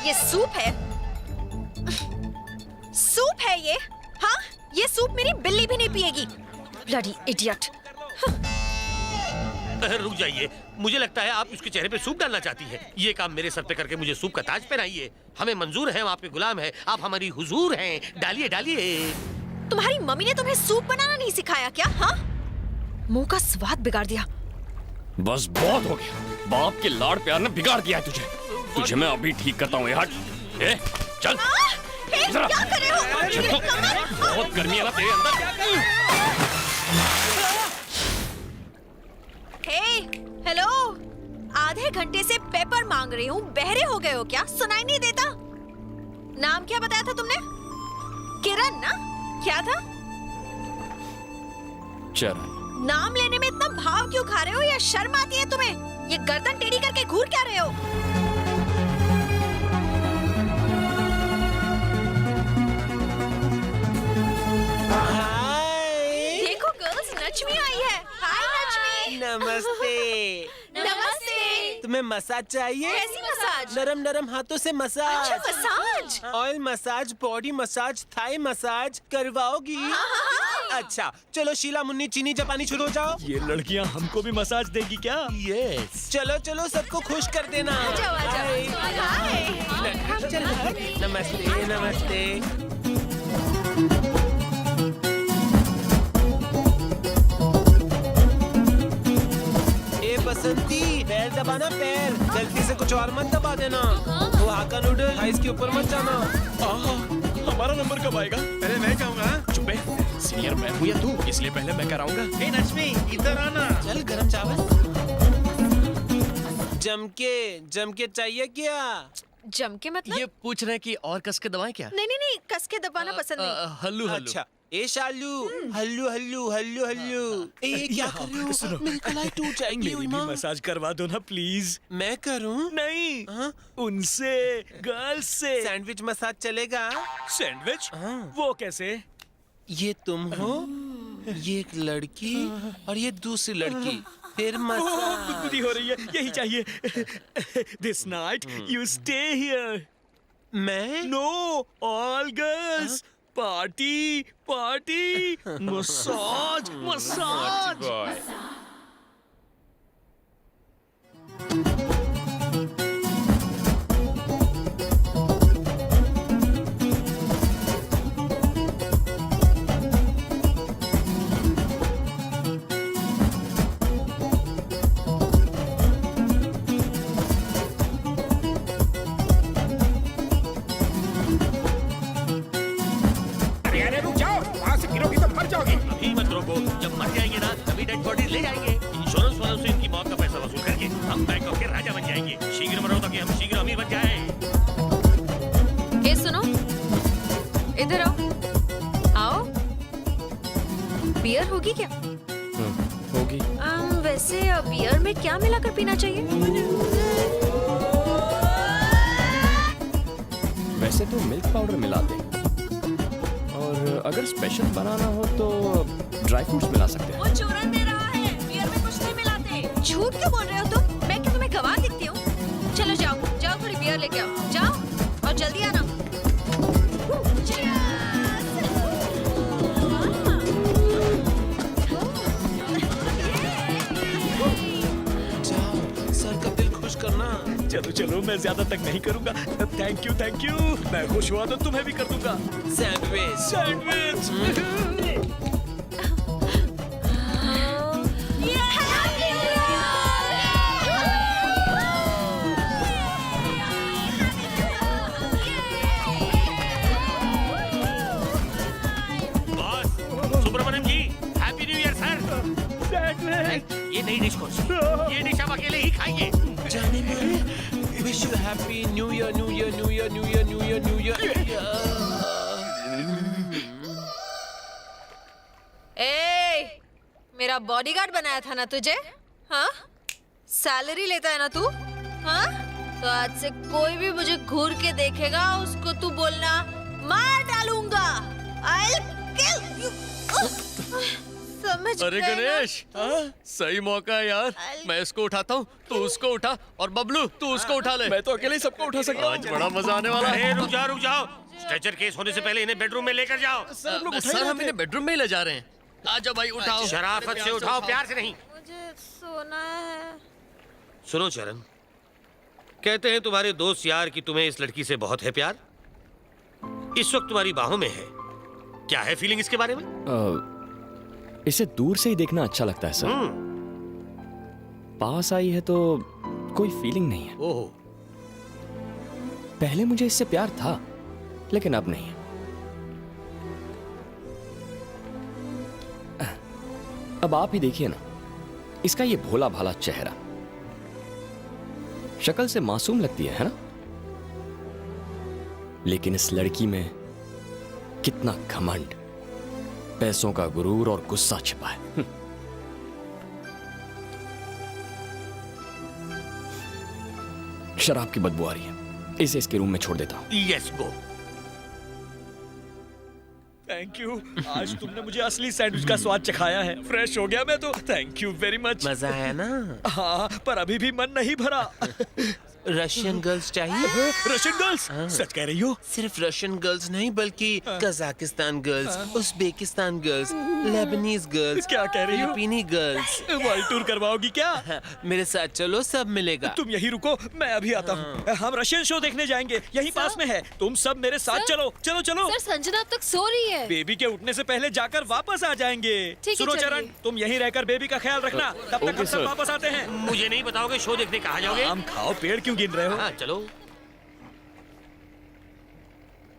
ये सूप है? सूप है ये? हाँ, ये सूप मेरी बिल्ली भी नहीं पिएगी। Bloody idiot. रुक जाइए, मुझे लगता है आप उसके चेहरे पे सूप डालना चाहती हैं। ये काम मेरे सर पे करके मुझे सूप का ताज पहनाइए। हमें मंजूर है, हम आपके गुलाम हैं, आप हमारी हुजूर हैं। डालिए डालिए। तुम्हारी मम्मी ने तुम्हें सूप बनाना नहीं सिखाया क्या? हाँ, मुंह का स्वाद बिगाड़ दिया। बस बहुत हो गया, बाप के लाड़ प्यार ने बिगाड़ दिया है तुझे। तुझे मैं अभी ठीक करता हूँ। हट, चल। क्या कर रहे हो? बहुत गर्मी है ना तेरे अंदर। हेलो, आधे घंटे से पेपर मांग रही हूँ, बहरे हो गए हो क्या? सुनाई नहीं देता? नाम क्या बताया था तुमने? किरण ना? क्या था? चरण। नाम लेने में इतना भाव क्यों खा रहे हो? या शर्म आती है तुम्हें? ये गर्दन टेढ़ी करके घूर क्या रहे हो? देखो गर्ल्स, नचमी आई है। हाय नचमी। नमस्ते। नमस्ते। तुम्हें मसाज चाहिए? कैसी मसाज? नरम नरम हाथों से मसाज। अच्छा, massage. Oil massage, body massage, Thai massage करवाओगी? अच्छा चलो शीला मुन्नी चीनी जापानी शुरू हो जाओ। ये लड़कियां हमको भी मसाज देगी क्या? यस चलो चलो सबको खुश कर देना। नमस्ते नमस्ते। बसंती पैर दबाना, पैर गलती से कुछ और मत दबा देना। वो हाका नूडल आइस के ऊपर मत जाना। हमारा नंबर कब आएगा? पहले मैं कहूँगा। चुप है, सीनियर मैं हूँ या तू, इसलिए पहले मैं कराऊंगा। ए नश्मी इधर आना। चल गरम चावल जम के चाहिए क्या? जम के मतलब? ये पूछ रहे हैं कि और कस के दबाएं क्या? नहीं नहीं नहीं, कस के दबाना पसंद नहीं। हल्लू हल्लू। अच्छा ए शालू हल्लू हल्लू हल्लू हल्लू। ये क्या कर रहे हो? मेरी कलाई टूट जाएगी। मेरी भी मसाज करवा दो ना प्लीज। मैं करूं? नहीं उनसे, गर्ल्स से। सैंडविच मसाज चलेगा? सैंडविच? वो कैसे? ये तुम हो, ये एक लड़की और ये दूसरी लड़की, फिर मसाज। गुदगुदी हो रही है, यही चाहिए। This night you stay here. मैं? No, all girls. Party party, massage massage. अभी मत रोको, जब मर जाएंगे ना तभी डेड बॉडी ले जाएंगे। इंश्योरेंस वालों से इनकी मौत का पैसा वसूल करके हम बैंकॉक के राजा बन जाएंगे। शीघ्र मरो ताकि हम शीघ्र अमीर बन जाएं। ये सुनो, इधर आओ। आओ, बियर होगी क्या? होगी। वैसे बियर में क्या मिलाकर पीना चाहिए? वैसे तो मिल्क पाउडर मिलाते हैं, और अगर स्पेशल बनाना हो तो ड्राई फ्रूट्स मिला सकते हैं। वो चूरन दे रहा है, बियर में कुछ नहीं मिलाते। झूठ क्यों बोल रहे हो तुम? मैं क्या तुम्हें गवाह दिखती हूँ? चलो जाओ जाओ, थोड़ी बियर लेके आओ, जाओ और जल्दी आना। जाओ, सर का दिल खुश करना। चलो चलो, मैं ज्यादा तक नहीं करूंगा। Thank you. मैं खुश हुआ तो तुम्हें भी कर दूंगा। Sandwich sandwich. बॉस, सुब्रमण्यम जी, हैप्पी न्यू ईयर सर। ये नई डिश कौन सी? ये डिश आप अकेले ही खाएंगे। जाने मन, wish you happy new year new year new year new year new year new year. ए, मेरा बॉडीगार्ड बनाया था ना तुझे? हाँ? सैलरी लेता है ना तू? हाँ? तो आज से कोई भी मुझे घूर के देखेगा, उसको तू बोलना मार डालूंगा। I'll kill you. समझ अरे गए ना? गणेश, सही मौका है यार। मैं इसको उठाता हूँ, तू उसको उठा, और बबलू तू उसको उठा ले। मैं तो अकेले ही सबको उठा सकता हूँ। आज बड़ा मजा आने वाला है। रुक जाओ। स्ट्रेचर केस होने से पहले इन्हें बेडरूम में लेकर जाओ। सर हम इन्हें बेडरूम में ही ले जा रहे हैं। आजा भाई उठाओ। शराफत से उठाओ, प्यार से नहीं। मुझे सोना है। सुनो चरण, कहते हैं तुम्हारे दोस्त यार कि तुम्हें इस लड़की से बहुत है प्यार। इस वक्त तुम्हारी बाहों में है। क्या है फीलिंग इसके बारे में? इसे दूर से ही देखना अच्छा लगता है सर। पास आई है तो कोई फीलिंग नहीं है। ओह, पहले मुझे इससे प्यार था, लेकिन अब नहीं है। अब आप ही देखिए ना, इसका ये भोला भाला चेहरा, शक्ल से मासूम लगती है ना? लेकिन इस लड़की में कितना घमंड, पैसों का गुरूर और गुस्सा छिपा है। शराब की बदबू आ रही है, इसे इसके रूम में छोड़ देता हूं। Yes go. थैंक यू, आज तुमने मुझे असली सैंडविच का स्वाद चखाया है। फ्रेश हो गया मैं तो। Thank you very much. मजा आया ना? हाँ, पर अभी भी मन नहीं भरा। रशियन गर्ल्स चाहिए? Russian girls? सच कह रही हो? सिर्फ रशियन गर्ल्स नहीं बल्कि Kazakhstan girls, Uzbekistan girls, Lebanese girls, क्या कह रही हो? Filipino girls. वर्ल्ड टूर करवाओगी क्या? मेरे साथ चलो, सब मिलेगा। तुम यहीं रुको, मैं अभी आता हूँ। हम रशियन शो देखने जाएंगे, यहीं पास में है। तुम सब मेरे साथ चलो, चलो चलो। सर संजना अब तक सो रही है। बेबी के उठने से पहले जाकर वापस आ जाएंगे। सुनो चरण, तुम यहीं रहकर बेबी का ख्याल रखना, तब तक हम सब वापस आते हैं। मुझे नहीं बताओगे शो देखने कहाँ जाओगे? हम खाओ, पेड़ क्यों गिन रहे हो? हाँ, चलो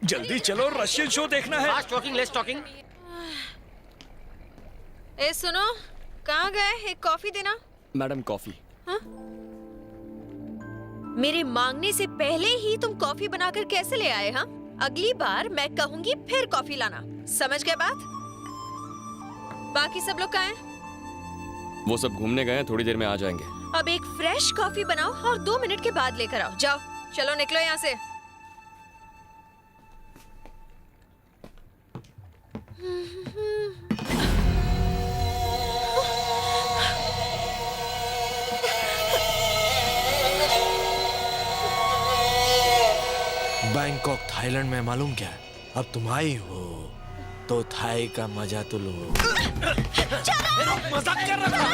जल्दी चलो, रशियन शो देखना है। Fast talking, less talking. ए सुनो, कहाँ गए? एक कॉफी देना। Madam coffee. हाँ? मेरे मांगने से पहले ही तुम कॉफी बनाकर कैसे ले आए? हाँ, अगली बार मैं कहूंगी फिर कॉफी लाना, समझ गए बात? बाकी सब लोग कहाँ हैं? वो सब घूमने गए हैं, थोड़ी देर में आ जाएंगे। अब एक फ्रेश कॉफी बनाओ और 2 मिनट के बाद लेकर आओ। जाओ, चलो निकलो यहाँ से। बैंकॉक थाईलैंड में मालूम क्या है? अब तुम आई हो तो थाई का मजा तो लो। मजाक कर रहा था।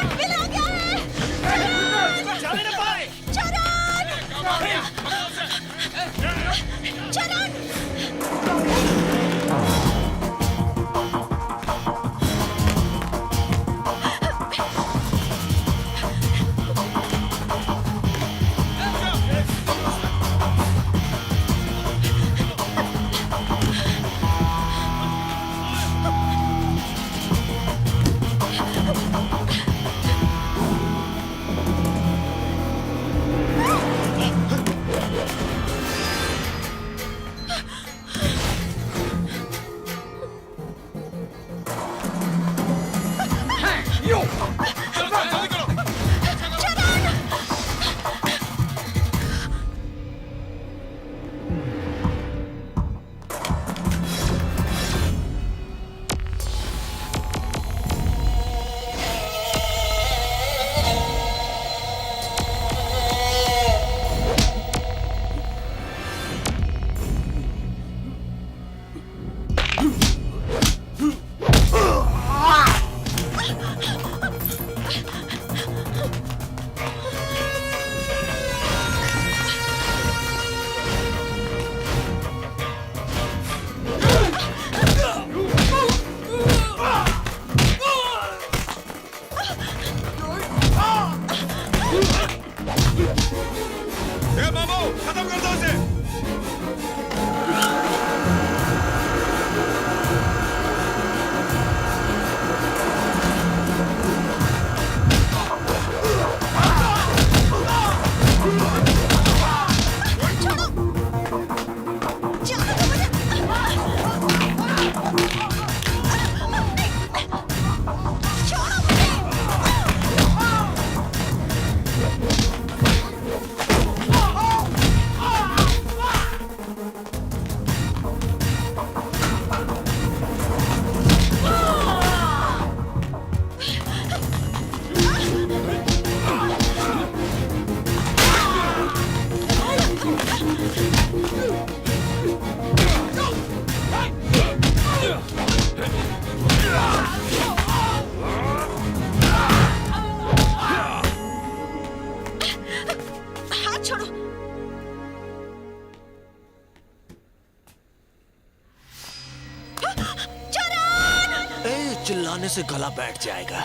चिल्लाने से गला बैठ जाएगा।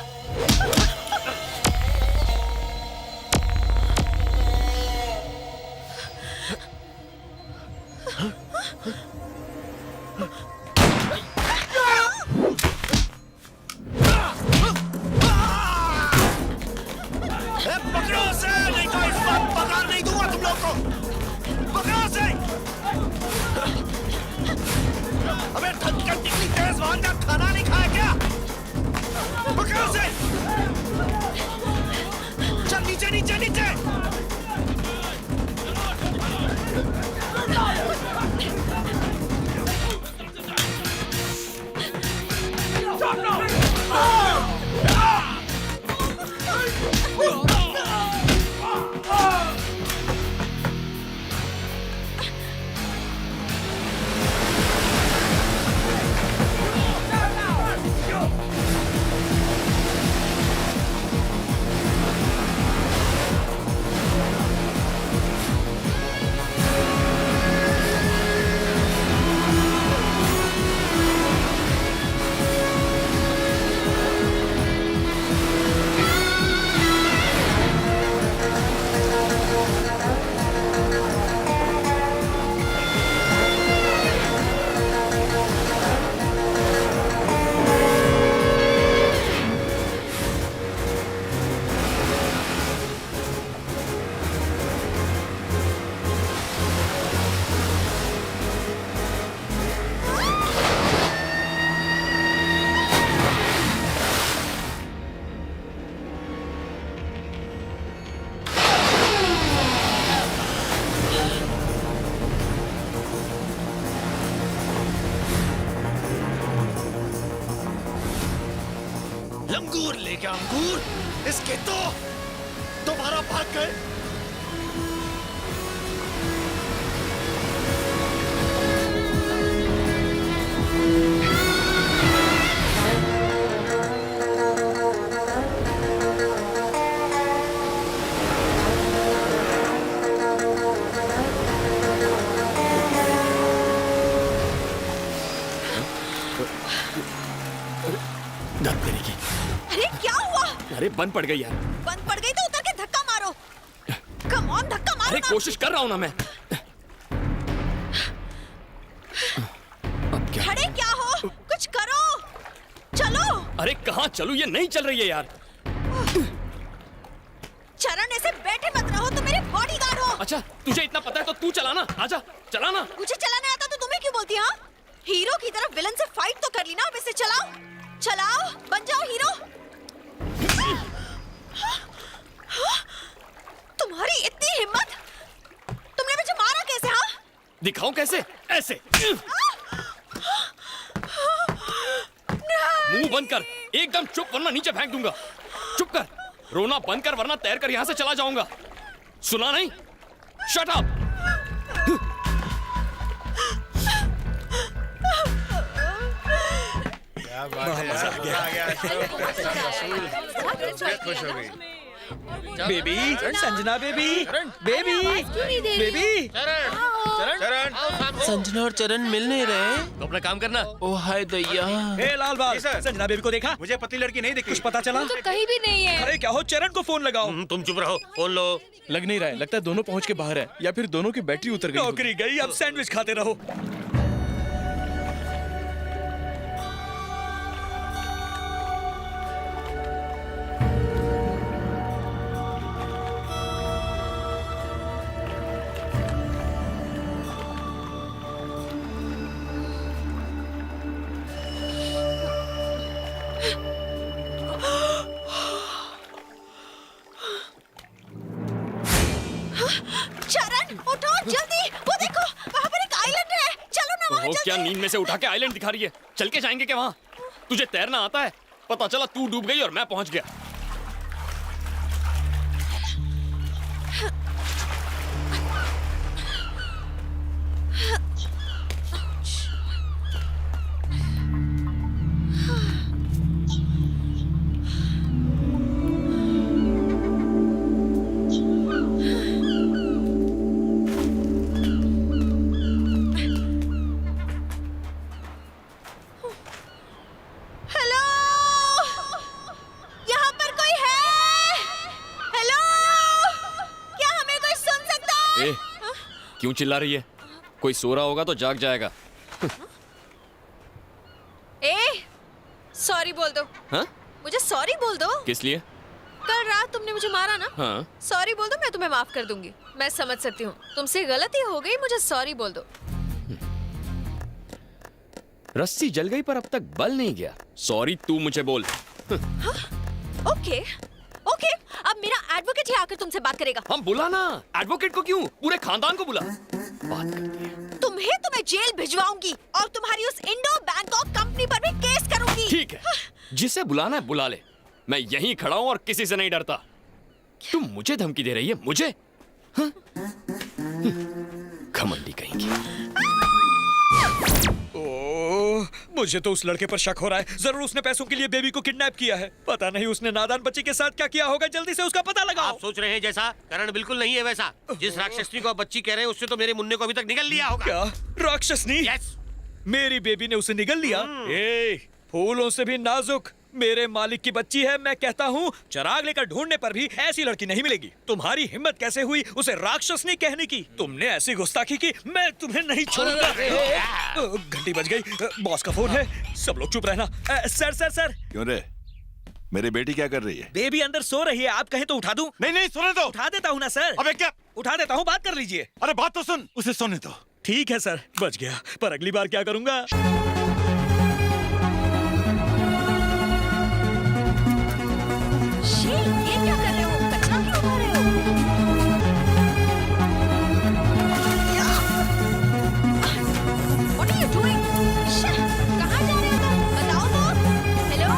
पकड़ो उसे, नहीं तो इस बार पगार नहीं दूंगा तुम लोग को। पकड़ो उसे। अबे ढक्कन कितनी तेज वहां का खाना नहीं खाया क्या? पकड़ो उसे। चल नीचे नीचे नीचे। लंगूर लेके अंगूर, इसके तो दोबारा भाग गए। अरे क्या हुआ? अरे बंद पड़ गई यार। बंद पड़ गई तो उतर के धक्का मारो। कम ऑन, धक्का मारो। अरे कोशिश कर रहा हूं ना मैं। अब क्या? खड़े क्या हो? कुछ करो। चलो। अरे कहाँ चलूं? ये नहीं चल रही है यार। चरण, ऐसे बैठे मत रहो, तुम मेरे बॉडीगार्ड हो। अच्छा, तुझे इतना पता है तो तू चलाना। आजा, चलाना। मुझे चलाने आता तो तुम्हें क्यों बोलती? हाँ, हीरो की तरफ विलन से फाइट तो कर ली ना, अब इसे चलाओ। चलाओ, बन जाओ हीरो। तुम्हारी इतनी हिम्मत, तुमने मुझे मारा कैसे? हाँ, दिखाऊं कैसे? ऐसे। मुंह बंद कर, एकदम चुप, वरना नीचे फेंक दूंगा। चुप कर, रोना बंद कर, वरना तैर कर यहां से चला जाऊंगा। सुना नहीं? Shut up. खुश हो गई baby, Sanjana baby, baby, baby. चरण, संजना और चरण मिल नहीं रहे तो अपना काम करना। ओ हाय दैया। ए लाल बाल, संजना बेबी को देखा? मुझे पतली लड़की नहीं दिखी। कुछ पता चला? तो कहीं भी नहीं है। अरे क्या हो, चरण को फोन लगाओ। तुम चुप रहो, फोन लो। लग नहीं रहा है, लगता है दोनों पहुंच के बाहर है, या फिर दोनों की बैटरी उतर गई। नौकरी गई, अब सैंडविच खाते रहो। चरण, उठो जल्दी, वो देखो वहाँ पर एक आइलैंड है। चलो ना वहाँ वो चलते क्या हैं। नींद में से उठा के आइलैंड दिखा रही है? चल के जाएंगे क्या वहां? तुझे तैरना आता है? पता चला तू डूब गई और मैं पहुंच गया। हेलो, यहाँ पर कोई है? हेलो, क्या हमें कोई सुन सकता है? ए, क्यों चिल्ला रही है? कोई सो रहा होगा तो जाग जाएगा। ए, सॉरी बोल दो। हाँ? मुझे सॉरी बोल दो। किस लिए? कल रात तुमने मुझे मारा ना। हाँ। सॉरी बोल दो, मैं तुम्हें माफ कर दूंगी। मैं समझ सकती हूँ, तुमसे गलती हो गई, मुझे सॉरी बोल दो। रस्सी जल गई पर अब तक बल नहीं गया। सॉरी तू मुझे बोल। ओके, ओके, अब मेरा एडवोकेट ही आकर तुमसे बात करेगा। हम बुला ना, एडवोकेट को क्यों? पूरे खानदान को बुला। बात करती है। तुम्हें जेल भिजवाऊंगी और तुम्हारी उस इंडो बैंकॉक कंपनी पर भी केस करूंगी। ठीक है, जिसे बुलाना है बुला ले। मैं यहीं खड़ा हूं और किसी से नहीं डरता। तुम मुझे धमकी दे रही है? मुझे? हाँ? घमंडी कहीं की। ओह, मुझे तो उस लड़के पर शक हो रहा है। जरूर उसने पैसों के लिए बेबी को किडनैप किया है। पता नहीं उसने नादान बच्ची के साथ क्या किया होगा। जल्दी से उसका पता लगाओ। आप सोच रहे हैं जैसा, करण बिल्कुल नहीं है वैसा। जिस राक्षसनी को आप बच्ची कह रहे हैं, उससे तो मेरे मुन्ने को अभी तक निगल लिया होगा। क्या राक्षसनी? यस। मेरी बेबी ने उसे निगल लिया? ए, फूलों से भी नाजुक मेरे मालिक की बच्ची है। मैं कहता हूँ चिराग लेकर ढूंढने पर भी ऐसी लड़की नहीं मिलेगी। तुम्हारी हिम्मत कैसे हुई उसे राक्षसनी कहने की? तुमने ऐसी गुस्ताखी की, मैं तुम्हें नहीं छोड़ूंगा। घंटी बज गई, बॉस का फोन है। सब लोग चुप रहना। Sir sir sir. क्यों रे? मेरी बेटी क्या कर रही है? बेबी अंदर सो रही है, आप कहें तो उठा दूं? नहीं नहीं, सोने दो। उठा देता हूँ ना सर। अबे क्या? उठा देता हूँ, बात कर लीजिए। अरे बात तो सुन, उसे सोने दो। ठीक है सर, बच गया। पर अगली बार क्या करूंगा? ये क्या कर रहे हो? कचरा क्यों उठा रहे हो? What are you doing? कहाँ जा रहे हो तुम? बताओ तो। हेलो,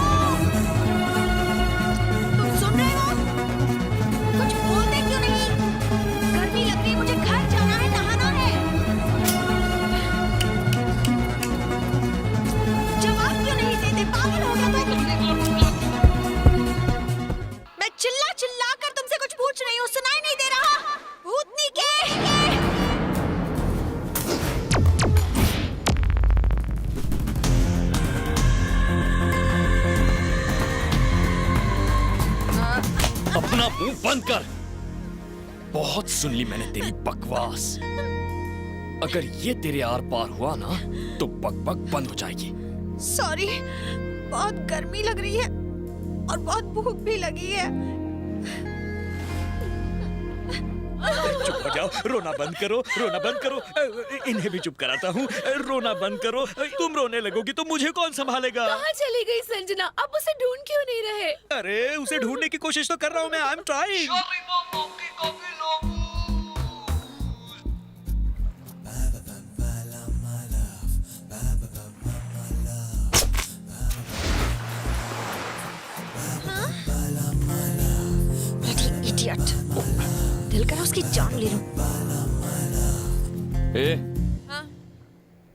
अपना मुंह बंद कर। बहुत सुन ली मैंने तेरी बकवास। अगर ये तेरे आर पार हुआ ना तो बकबक बंद हो जाएगी। सॉरी, बहुत गर्मी लग रही है और बहुत भूख भी लगी है। चुप हो जाओ, रोना बंद करो, रोना बंद करो। इन्हें भी चुप कराता हूँ। रोना बंद करो। तुम रोने लगोगी तो मुझे कौन संभालेगा? कहाँ चली गई संजना? अब उसे ढूंढ क्यों नहीं रहे? अरे उसे ढूंढने की कोशिश तो कर रहा हूँ मैं। I am trying. इडियट, दिल करा उसकी जान ले लूं। ए, हाँ?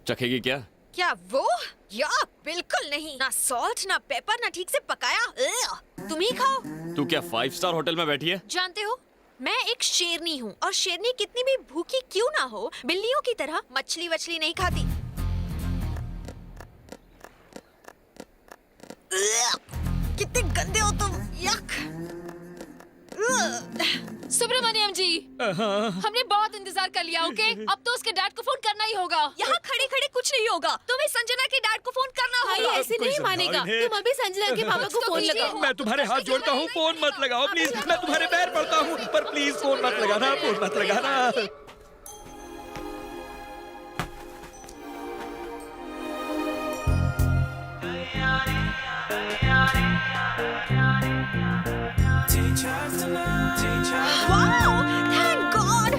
चखेगी क्या? क्या वो? या बिल्कुल नहीं। ना सॉल्ट ना पेपर ना ठीक से पकाया। तुम ही खाओ। तू क्या 5 स्टार होटल में बैठी है? जानते हो, मैं एक शेरनी हूँ और शेरनी कितनी भी भूखी क्यों ना हो, बिल्लियों की तरह मछली वछली नहीं खाती। कितने गंदे हो तुम। यक। सुब्रमण्यम जी, हमने बहुत इंतजार कर लिया। ओके, अब तो उसके डैड को फोन करना ही होगा। यहाँ खड़े खड़े कुछ नहीं होगा। तुम्हें संजना के डैड को फोन करना होगा। भाई ऐसे नहीं मानेगा। तुम अभी संजना के पापा को फोन लगाओ। मैं तुम्हारे हाथ जोड़ता हूँ, फोन मत लगाओ प्लीज। मैं तुम्हारे पैर पड़ता हूँ, पर प्लीज फोन मत लगाना, फोन मत लगाना। Wow! Thank God!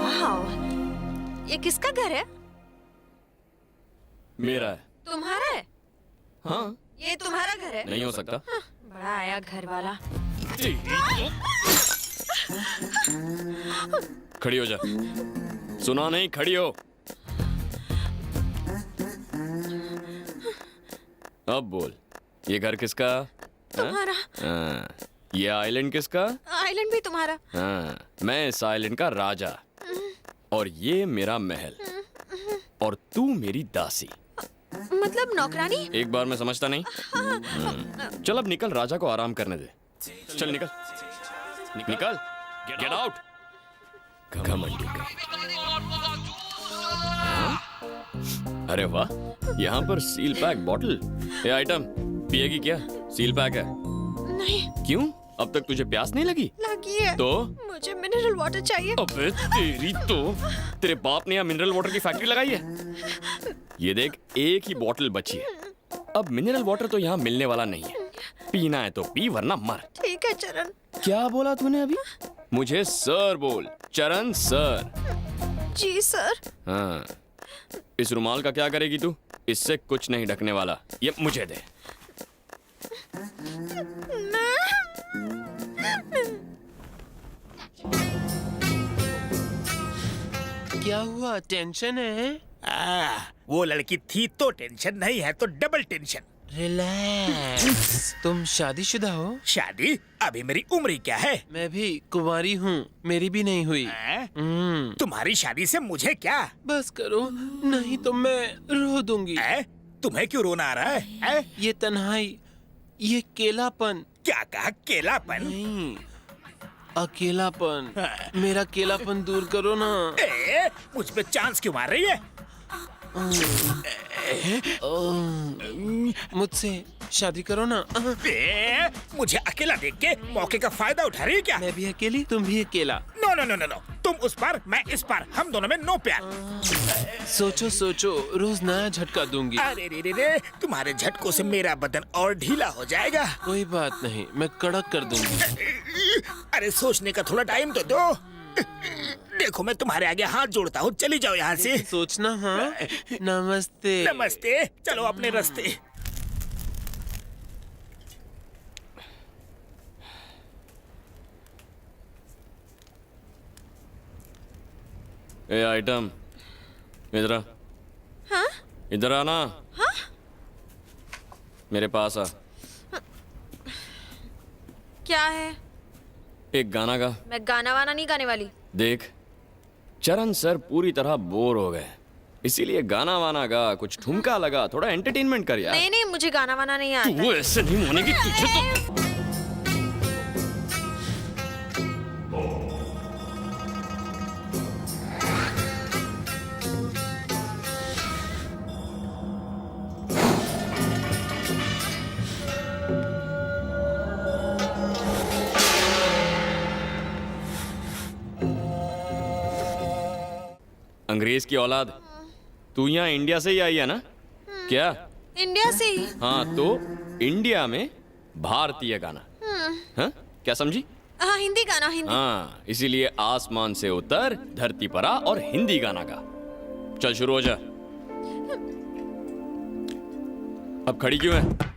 Wow! ये किसका घर है? मेरा है। तुम्हारा है? हाँ। ये तुम्हारा घर है? नहीं हो सकता। बड़ा आया घर वाला। खड़ी हो जा। सुना नहीं, खड़ी हो। अब बोल, ये घर किसका? तुम्हारा। हाँ। ये आइलैंड किसका? आइलैंड भी तुम्हारा। हाँ, मैं इस आइलैंड का राजा और ये मेरा महल और तू मेरी दासी। मतलब नौकरानी? एक बार मैं समझता नहीं। चल अब निकल, राजा को आराम करने दे। चल निकल, निकल, गेट आउट। घमंडी का। अरे वाह, यहाँ पर सील पैक बॉटल। ये आइटम पिएगी क्या? सील पैक है। नहीं। क्यों? अब तक तुझे प्यास नहीं लगी? लगी है। तो? मुझे मिनरल वाटर चाहिए। अबे तेरी तो, तेरे बाप ने यहाँ मिनरल वाटर की फैक्ट्री लगाई है। ये देख, एक ही बॉटल बची है। अब मिनरल वाटर तो यहाँ मिलने वाला नहीं है। पीना है तो पी, वरना मर। ठीक है चरण। क्या बोला तूने अभी? मुझे सर बोल, चरण सर। जी सर। हाँ, इस रुमाल का क्या करेगी तू? इससे कुछ नहीं ढकने वाला, ये मुझे दे। क्या हुआ, टेंशन है? वो लड़की थी तो टेंशन, नहीं है तो डबल टेंशन। रिलैक्स। तुम शादीशुदा हो? शादी? अभी मेरी उम्र ही क्या है? मैं भी कुंवारी हूँ, मेरी भी नहीं हुई। तुम्हारी शादी से मुझे क्या? बस करो, नहीं तो मैं रो दूंगी। तुम्हें क्यों रोना आ रहा है? ये तन्हाई, ये केलापन। क्या कहा? केलापन? नहीं, अकेलापन। मेरा केलापन दूर करो ना। मुझ पे चांस क्यों मार रही है? मुझसे शादी करो ना। मुझे अकेला देख के मौके का फायदा उठा रही है क्या? मैं भी अकेली, तुम भी अकेला। No no no no no, तुम उस पार, मैं इस पार, हम दोनों में नो प्यार। सोचो सोचो, रोज नया झटका दूंगी। अरे रे रे रे, तुम्हारे झटकों से मेरा बदन और ढीला हो जाएगा। कोई बात नहीं, मैं कड़क कर दूंगी। अरे सोचने का थोड़ा टाइम तो दो। देखो मैं तुम्हारे आगे हाथ जोड़ता हूँ, चली जाओ यहाँ से। सोचना। हाँ, नमस्ते। नमस्ते, चलो अपने रास्ते। ए आइटम, इधर आ। हाँ? इधर आना। हाँ? मेरे पास आ। क्या है? एक गाना गा। मैं गाना वाना नहीं गाने वाली। देख, चरण सर पूरी तरह बोर हो गए, इसीलिए गाना वाना गा, कुछ ठुमका लगा, थोड़ा एंटरटेनमेंट कर यार। नहीं नहीं, मुझे गाना वाना नहीं आता। तू ऐसे नहीं मानेगी तुझे तो। अंग्रेज की औलाद, तू यहाँ इंडिया से ही आई है ना? क्या? इंडिया से ही। हाँ, तो इंडिया में भारतीय गाना। हाँ, क्या समझी? हाँ, हिंदी गाना, हिंदी। हाँ, इसीलिए आसमान से उतर, धरती पर आ और हिंदी गाना गा। चल शुरू हो जा। अब खड़ी क्यों है?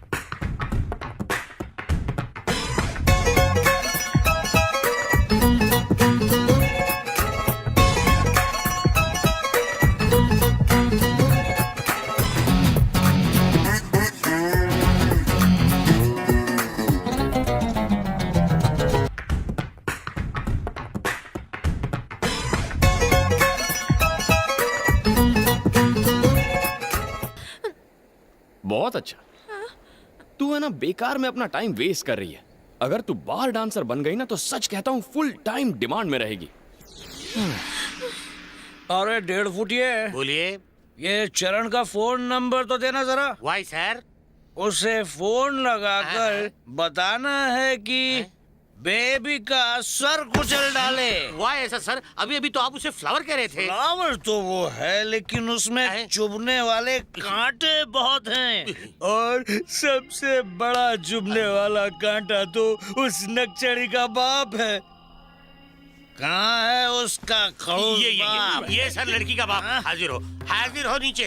बहुत अच्छा। तू है ना बेकार में अपना टाइम वेस्ट कर रही है। अगर तू बार डांसर बन गई ना तो सच कहता हूँ फुल टाइम डिमांड में रहेगी। अरे 1.5 फुटिए, बोलिए। ये चरण का फोन नंबर तो देना जरा। Why sir? उसे फोन लगाकर बताना है कि बेबी का सर कुचल डाले। वाई ऐसा सर? अभी अभी तो आप उसे फ्लावर कह रहे थे। फ्लावर तो वो है, लेकिन उसमें चुभने वाले कांटे बहुत हैं। और सबसे बड़ा चुभने वाला कांटा तो उस नक्चड़ी का बाप है। कहाँ है उसका खड़ूस बाप? ये सर लड़की का बाप। हाजिर हो नीचे।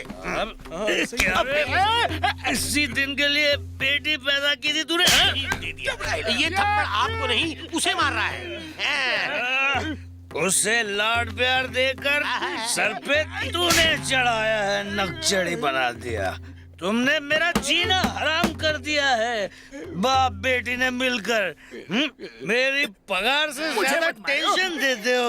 इसी दिन के लिए बेटी पैदा की थी तूने? दे दिया। ये थप्पड़ आपको नहीं, उसे मार रहा है। उसे लाड प्यार देकर सर पे तूने चढ़ाया है, नक्चड़ी बना दिया। तुमने मेरा जीना हराम कर दिया है। बाप बेटी ने मिलकर मेरी पगार से ज्यादा टेंशन देते हो।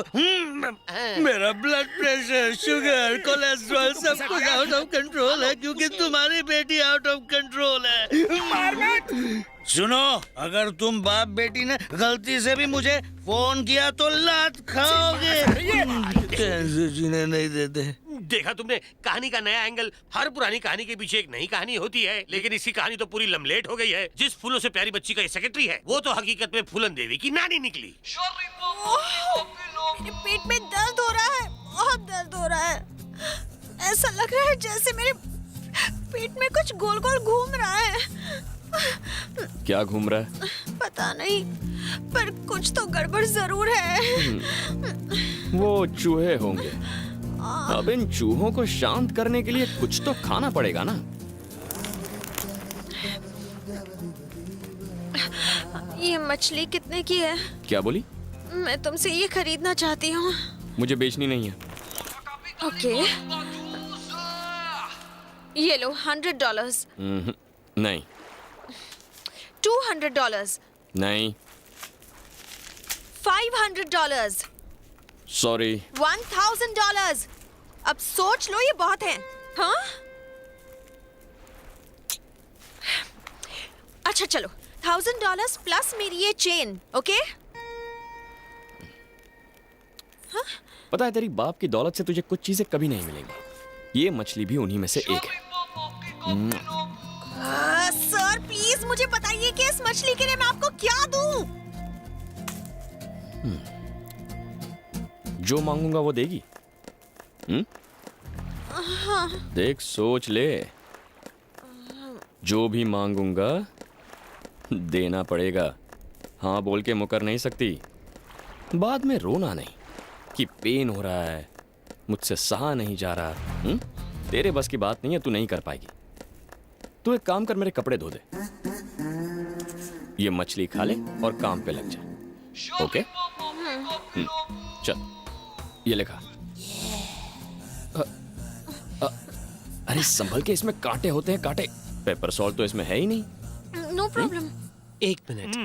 मेरा ब्लड प्रेशर, शुगर, कोलेस्ट्रॉल सब कुछ आउट ऑफ कंट्रोल है क्योंकि तुम्हारी बेटी आउट ऑफ कंट्रोल है। सुनो, अगर तुम बाप बेटी ने गलती से भी मुझे फोन किया तो लात खाओगे। कैसे जीने नहीं देते। देखा तुमने कहानी का नया एंगल। हर पुरानी कहानी के पीछे एक नई कहानी होती है, लेकिन इसकी कहानी तो पूरी लमलेट हो गई है। जिस फूलों से प्यारी बच्ची का ये सेक्रेटरी है, वो तो हकीकत में फूलन देवी की नानी निकली। मेरे पेट में दर्द हो रहा है, बहुत दर्द हो रहा है। ऐसा लग रहा है जैसे मेरे पेट में कुछ गोल गोल घूम रहा है। क्या घूम रहा है? पता नहीं, पर कुछ तो गड़बड़ जरूर है। वो चूहे होंगे। अब इन चूहों को शांत करने के लिए कुछ तो खाना पड़ेगा ना। ये मछली कितने की है? क्या बोली? मैं तुमसे ये खरीदना चाहती हूँ। मुझे बेचनी नहीं है। ओके, ये लो $100। नहीं। $200। नहीं। $500। सॉरी। $1000। अब सोच लो, ये बहुत है। हाँ? अच्छा चलो, $1000 प्लस मेरी ये चेन। ओके? हाँ? पता है तेरी बाप की दौलत से तुझे कुछ चीजें कभी नहीं मिलेंगी। ये मछली भी उन्हीं में से एक है। सर प्लीज मुझे बताइए कि इस मछली के लिए मैं आपको क्या दूं? जो मांगूंगा वो देगी। हाँ। देख, सोच ले। जो भी मांगूंगा देना पड़ेगा। हाँ बोल के मुकर नहीं सकती। बाद में रोना नहीं कि पेन हो रहा है, मुझसे सहा नहीं जा रहा। तेरे बस की बात नहीं है, तू नहीं कर पाएगी। तू एक काम कर, मेरे कपड़े धो दे, ये मछली खा ले और काम पे लग जा। ओके? चल, ये लिखा। अरे संभल के, इसमें कांटे होते हैं, कांटे। पेपर सॉल्ट तो इसमें है ही नहीं। No problem. 1 मिनट।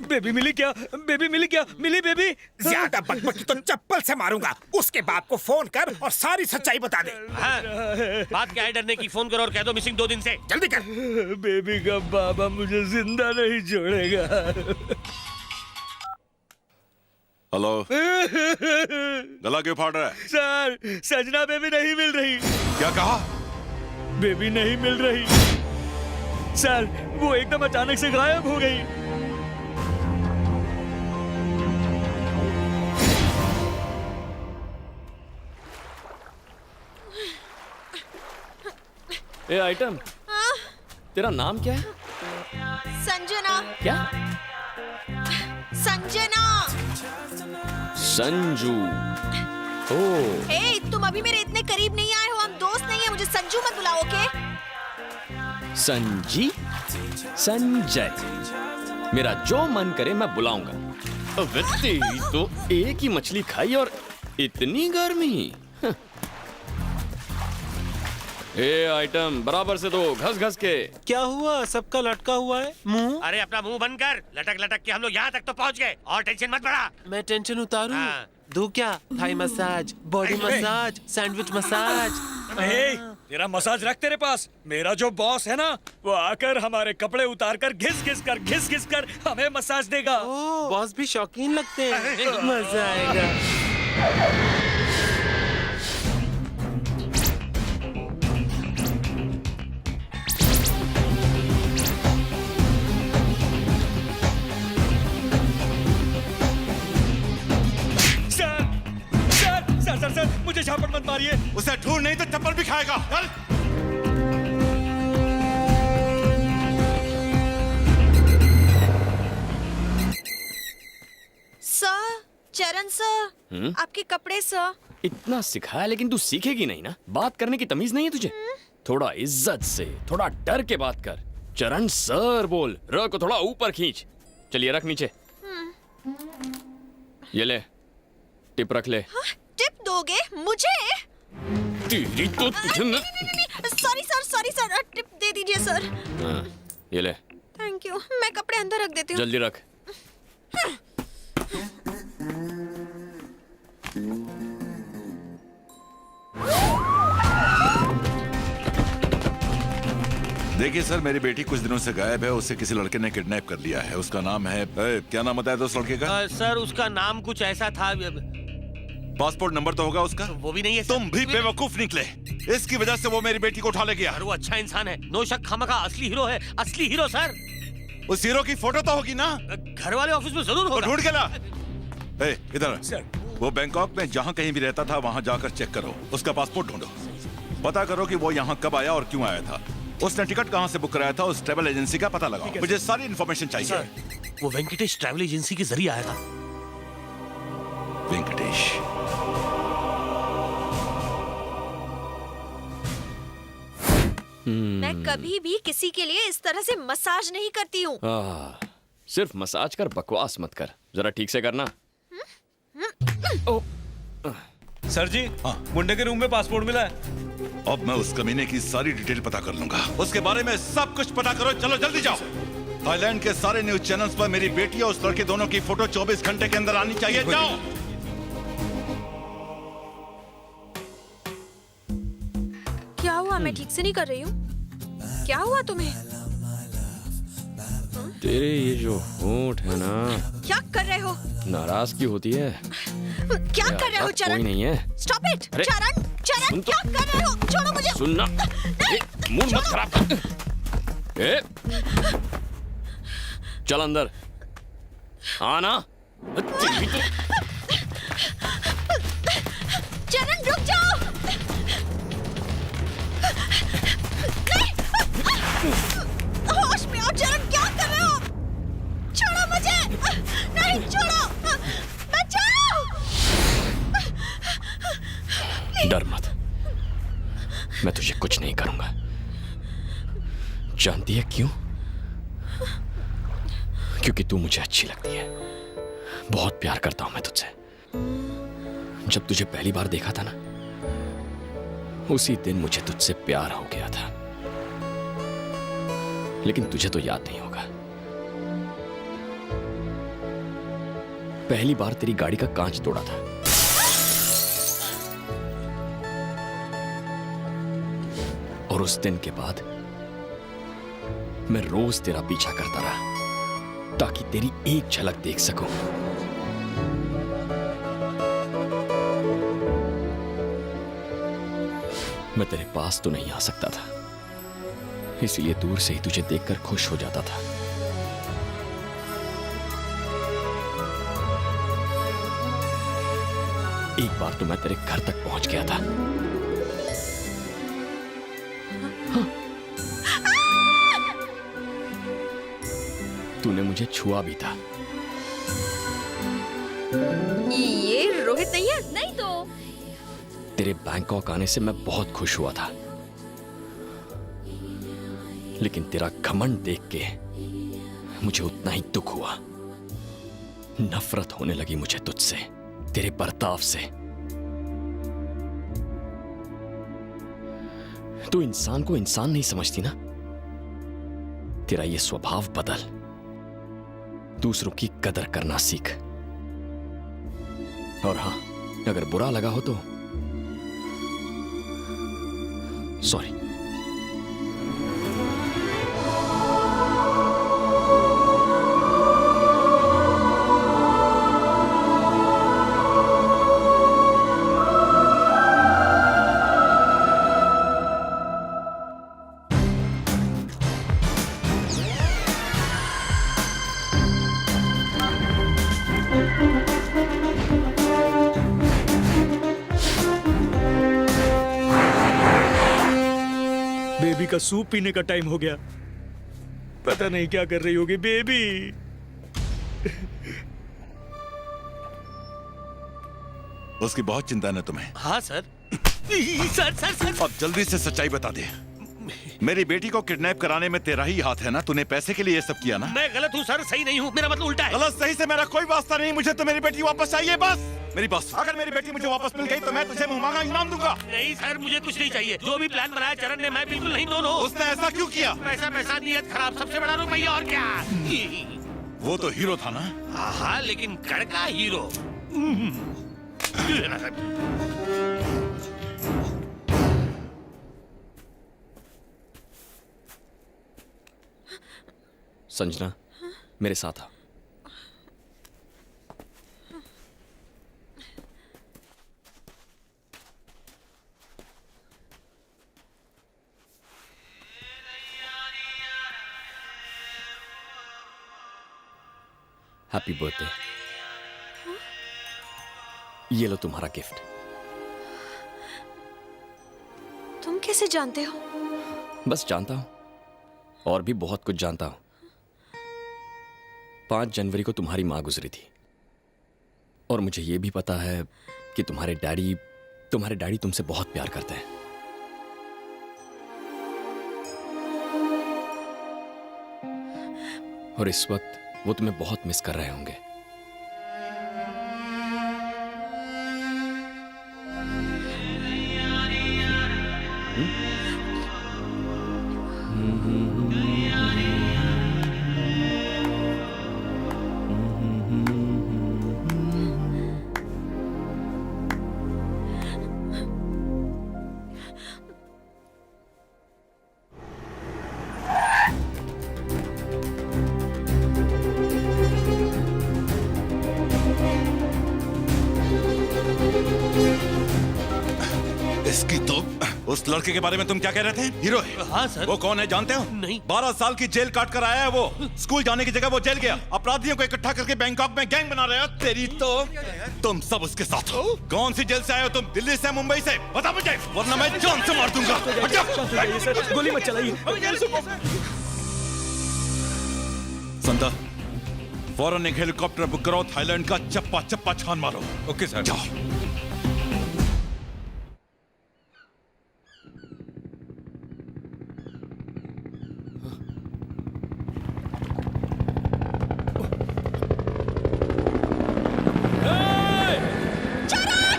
बेबी मिली क्या? बेबी मिली क्या? मिली बेबी? ज्यादा बकबकी तो चप्पल से मारूंगा। उसके बाप को फोन कर और सारी सच्चाई बता दे। हाँ, बात क्या है डरने की? फोन करो और कह दो मिसिंग 2 दिन से। जल्दी कर। बेबी का बाबा मुझे जिंदा नहीं छोड़ेगा। हेलो। गला क्यों फाड़ रहा है? सर, सजना बेबी नहीं मिल रही। क्या कहा? बेबी नहीं मिल रही सर, वो एकदम अचानक से गायब हो गई। ए आइटम, तेरा नाम क्या है? संजना। क्या? संजना। संजू। ओ। हे, तुम अभी मेरे इतने करीब नहीं आए हो। हम दोस्त नहीं है, मुझे संजू मत बुलाओ, ओके? संजी, संजय, मेरा जो मन करे मैं बुलाऊंगा। अबे तेरी तो एक ही मछली खाई और इतनी गर्मी। ए आइटम, बराबर से दो, घस घस के। क्या हुआ? सबका लटका हुआ है मुंह। अरे अपना मुंह बंद कर। लटक लटक के हम लोग यहाँ तक तो पहुँच गए और टेंशन मत बढ़ा। मैं टेंशन उतारूं? दो क्या? Thai massage, body massage, sandwich massage. तेरा मसाज रख तेरे पास। मेरा जो बॉस है ना, वो आकर हमारे कपड़े उतार कर घिस घिस कर हमें मसाज देगा। बॉस भी शौकीन लगते हैं। मजा आएगा। सर, मुझे झापड़ मत मारिए। उसे ढूंढ, नहीं तो चप्पल भी खाएगा। चल। सर, चरण सर, आपके कपड़े सर। इतना सिखाया लेकिन तू सीखेगी नहीं ना। बात करने की तमीज नहीं है तुझे। थोड़ा इज्जत से, थोड़ा डर के बात कर। चरण सर बोल। र को थोड़ा ऊपर खींच। चलिए रख नीचे। ये ले, टिप रख ले। टिप दोगे मुझे? तेरी तो तुझे। सॉरी सर, टिप दे दीजिए सर। हाँ, ये ले। Thank you. मैं कपड़े अंदर रख देती हूँ। जल्दी रख। देखिए सर, मेरी बेटी कुछ दिनों से गायब है। उसे किसी लड़के ने किडनैप कर लिया है। उसका नाम है, क्या नाम बताया था उस लड़के का? सर, उसका नाम कुछ ऐसा था। पासपोर्ट नंबर तो होगा उसका? वो भी नहीं है सर। तुम भी बेवकूफ निकले। इसकी वजह से वो मेरी बेटी को उठा ले गया। वो अच्छा इंसान है, नो शक। खामखा असली हीरो है, असली हीरो सर। उस हीरो की फोटो तो होगी ना? घर वाले ऑफिस में जरूर होगा। ढूंढ के ला। इधर सर। वो बैंकॉक में जहाँ कहीं भी रहता था वहाँ जाकर चेक करो। उसका पासपोर्ट ढूंढो। पता करो कि वो यहाँ कब आया और क्यों आया था। उसने टिकट कहाँ से बुक कराया था, उस ट्रैवल एजेंसी का पता लगाओ। मुझे सारी इन्फॉर्मेशन चाहिए। सर, वो वेंकटेश ट्रैवल एजेंसी के जरिए आया था। वेंकटेश। मैं कभी भी किसी के लिए इस तरह से मसाज नहीं करती हूँ। सिर्फ मसाज कर, बकवास मत कर। जरा ठीक से करना। सर जी, मुंडे के रूम में पासपोर्ट मिला है। अब मैं उस कमीने की सारी डिटेल पता कर लूंगा। उसके बारे में सब कुछ पता करो। चलो जल्दी जाओ। थाईलैंड के सारे न्यूज चैनल्स पर मेरी बेटी और उस लड़के दोनों की फोटो 24 घंटे के अंदर आनी चाहिए। जाओ। क्या हुआ? मैं ठीक से नहीं कर रही हूँ। क्या हुआ तुम्हें? तेरे ये जो होंठ है ना। क्या कर रहे हो? नाराजगी होती है। क्या कर रहे हो चरण? कोई नहीं है। Stop it. चरण, क्या कर रहे हो? छोड़ो मुझे। सुनना, मूड मत खराब कर। ए, चल अंदर। आना। चरण रुक जाओ। होश में आओ चरण, क्या कर रहे हो? छोड़ो मुझे। नहीं, छोड़ो। बचाओ। डर मत, मैं तुझे कुछ नहीं करूंगा। जानती है क्यों? क्योंकि तू मुझे अच्छी लगती है। बहुत प्यार करता हूं मैं तुझसे। जब तुझे पहली बार देखा था ना, उसी दिन मुझे तुझसे प्यार हो गया था। लेकिन तुझे तो याद नहीं होगा, पहली बार तेरी गाड़ी का कांच तोड़ा था। और उस दिन के बाद मैं रोज तेरा पीछा करता रहा ताकि तेरी एक झलक देख सकूं। मैं तेरे पास तो नहीं आ सकता था, इसलिए दूर से ही तुझे देखकर खुश हो जाता था। एक बार तो मैं तेरे घर तक पहुंच गया था। तूने मुझे छुआ भी था। ये रोहित नहीं है? नहीं तो। तेरे बैंकॉक आने से मैं बहुत खुश हुआ था, लेकिन तेरा घमंड देख के मुझे उतना ही दुख हुआ। नफरत होने लगी मुझे तुझसे, तेरे बर्ताव से। तू इंसान को इंसान नहीं समझती ना। तेरा ये स्वभाव बदल, दूसरों की कदर करना सीख। और हां, अगर बुरा लगा हो तो सॉरी। बेबी का सूप पीने का टाइम हो गया। पता नहीं क्या कर रही होगी बेबी। उसकी बहुत चिंता है तुम्हें। हाँ सर। सर सर सर अब जल्दी से सच्चाई बता दे। मेरी बेटी को किडनैप कराने में तेरा ही हाथ है ना? तूने पैसे के लिए ये सब किया ना? मैं गलत हूँ सर, सही नहीं हूँ। मेरा मतलब उल्टा है। गलत सही से मेरा कोई वास्ता नहीं। मुझे तो मेरी बेटी वापस चाहिए, बस। मेरी बात, अगर मेरी बेटी मुझे वापस मिल गई तो मैं तुझे मुंह मांगा इनाम दूंगा। नहीं सर, मुझे कुछ नहीं चाहिए। जो भी प्लान बनाया चरण ने, मैं बिल्कुल नहीं। No no. उसने ऐसा क्यों किया? पैसा पैसा, नियत खराब, सबसे बड़ा रुपया और क्या। वो तो हीरो था ना? हाँ, लेकिन कड़का हीरो। संजना, मेरे साथ आ। Happy birthday. ये लो तुम्हारा गिफ्ट। तुम कैसे जानते हो? बस जानता हूं, और भी बहुत कुछ जानता हूं। 5 जनवरी को तुम्हारी मां गुजरी थी, और मुझे यह भी पता है कि तुम्हारे डैडी तुमसे बहुत प्यार करते हैं। और इस वक्त वो तुम्हें बहुत मिस कर रहे होंगे। इसकी तो उस लड़के के बारे में तुम क्या कह रहे थे? हीरो है? हाँ सर। वो कौन है जानते हो? नहीं। 12 साल की जेल काट कर आया है वो। स्कूल जाने की जगह वो जेल गया। अपराधियों को इकट्ठा करके बैंकॉक में गैंग बना रहे हो। तेरी तो तुम सब उसके साथ हो। कौन सी जेल से आए हो तुम? दिल्ली से, मुंबई से? बता मुझे, वरना मैं जान से मार दूंगा। सर, गोली मत चलाइए। संता, फौरन एक हेलीकॉप्टर बुक करो, थाईलैंड का चप्पा चप्पा छान मारो। Okay sir. जाओ।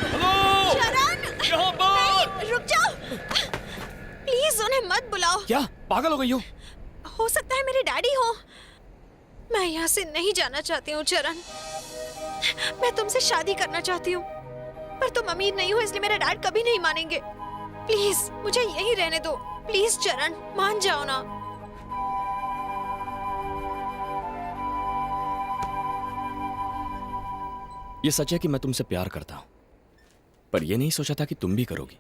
हेलो उन्हें मत बुलाओ। क्या पागल हो गई हो सकता है मेरे डैडी हो। मैं यहाँ से नहीं जाना चाहती हूँ चरण। मैं तुमसे शादी करना चाहती हूँ, पर तुम अमीर नहीं हो इसलिए मेरे डैड कभी नहीं मानेंगे। प्लीज मुझे यही रहने दो। प्लीज चरण, मान जाओ ना। ये सच है कि मैं तुमसे प्यार करता हूं, पर यह नहीं सोचा था कि तुम भी करोगी।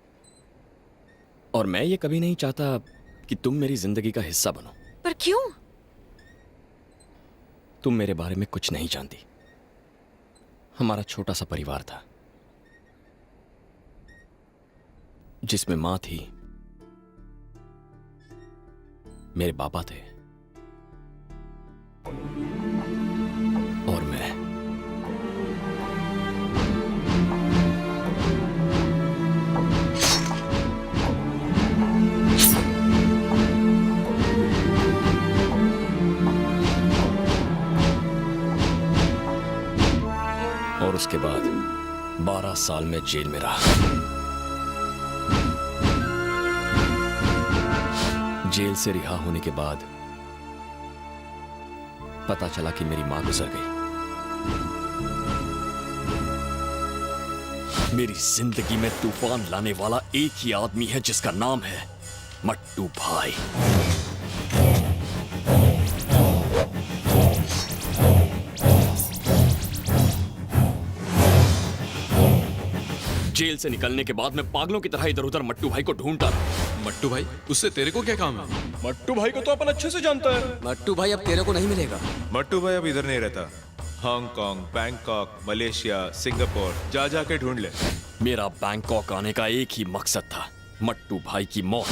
और मैं ये कभी नहीं चाहता कि तुम मेरी जिंदगी का हिस्सा बनो। पर क्यों? तुम मेरे बारे में कुछ नहीं जानती। हमारा छोटा सा परिवार था जिसमें मां थी, मेरे पापा थे और मैं। और उसके बाद 12 साल में जेल में रहा। जेल से रिहा होने के बाद पता चला कि मेरी मां गुजर गई। मेरी जिंदगी में तूफान लाने वाला एक ही आदमी है जिसका नाम है मट्टू भाई। जेल से निकलने के बाद मैं पागलों की तरह इधर उधर मट्टू भाई को ढूंढता रहा। मट्टू भाई, उससे तेरे को क्या काम है? मट्टू भाई को तो अपन अच्छे से जानता है। मट्टू भाई अब तेरे को नहीं मिलेगा। मट्टू भाई अब इधर नहीं रहता। हांगकांग, बैंकॉक, मलेशिया, सिंगापुर जा जाके ढूंढ ले। मेरा बैंकॉक आने का एक ही मकसद था, मट्टू भाई की मौत।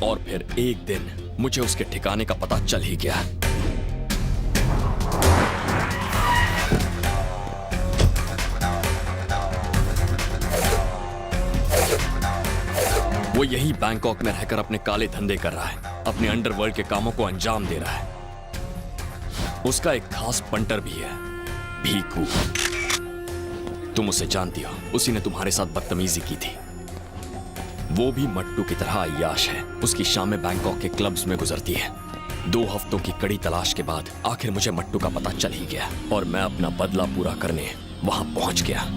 और फिर एक दिन मुझे उसके ठिकाने का पता चल ही गया। वो यही बैंकॉक में रहकर अपने काले धंधे कर रहा है, अपने अंडरवर्ल्ड के कामों को अंजाम दे रहा है। उसका एक खास पंटर भी है, भीकू। तुम उसे जानती हो, उसी ने तुम्हारे साथ बदतमीजी की थी। वो भी मट्टू की तरह अय्याश है। उसकी शामें बैंकॉक के क्लब्स में गुजरती है। 2 हफ्तों की कड़ी तलाश के बाद आखिर मुझे मट्टू का पता चल ही गया और मैं अपना बदला पूरा करने वहां पहुंच गया।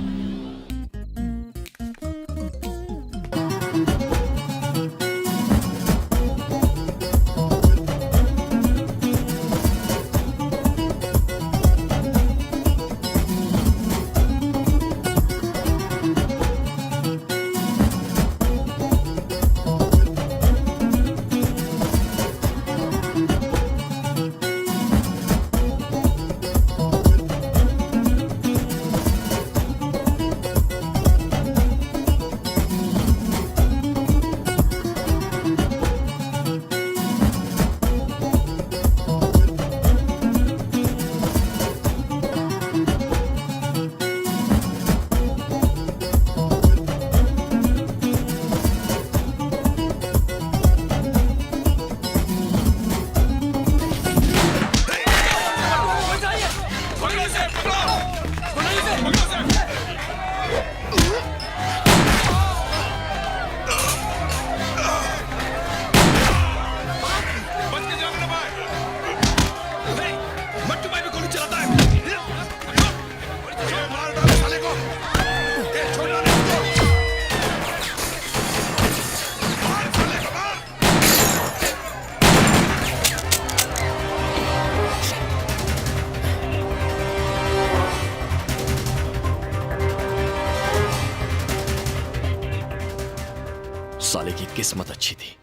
साले की किस्मत अच्छी थी,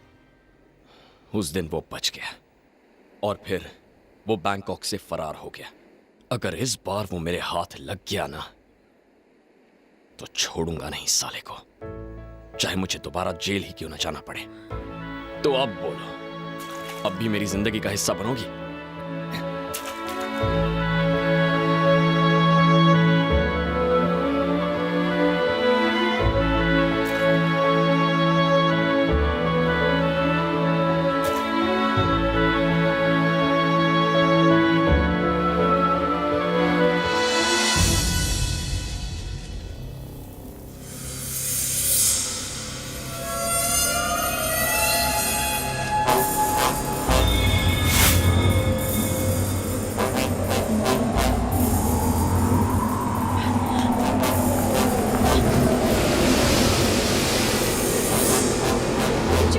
उस दिन वो बच गया और फिर वो बैंकॉक से फरार हो गया। अगर इस बार वो मेरे हाथ लग गया ना तो छोड़ूंगा नहीं साले को, चाहे मुझे दोबारा जेल ही क्यों ना जाना पड़े। तो अब बोलो, अब भी मेरी जिंदगी का हिस्सा बनोगी?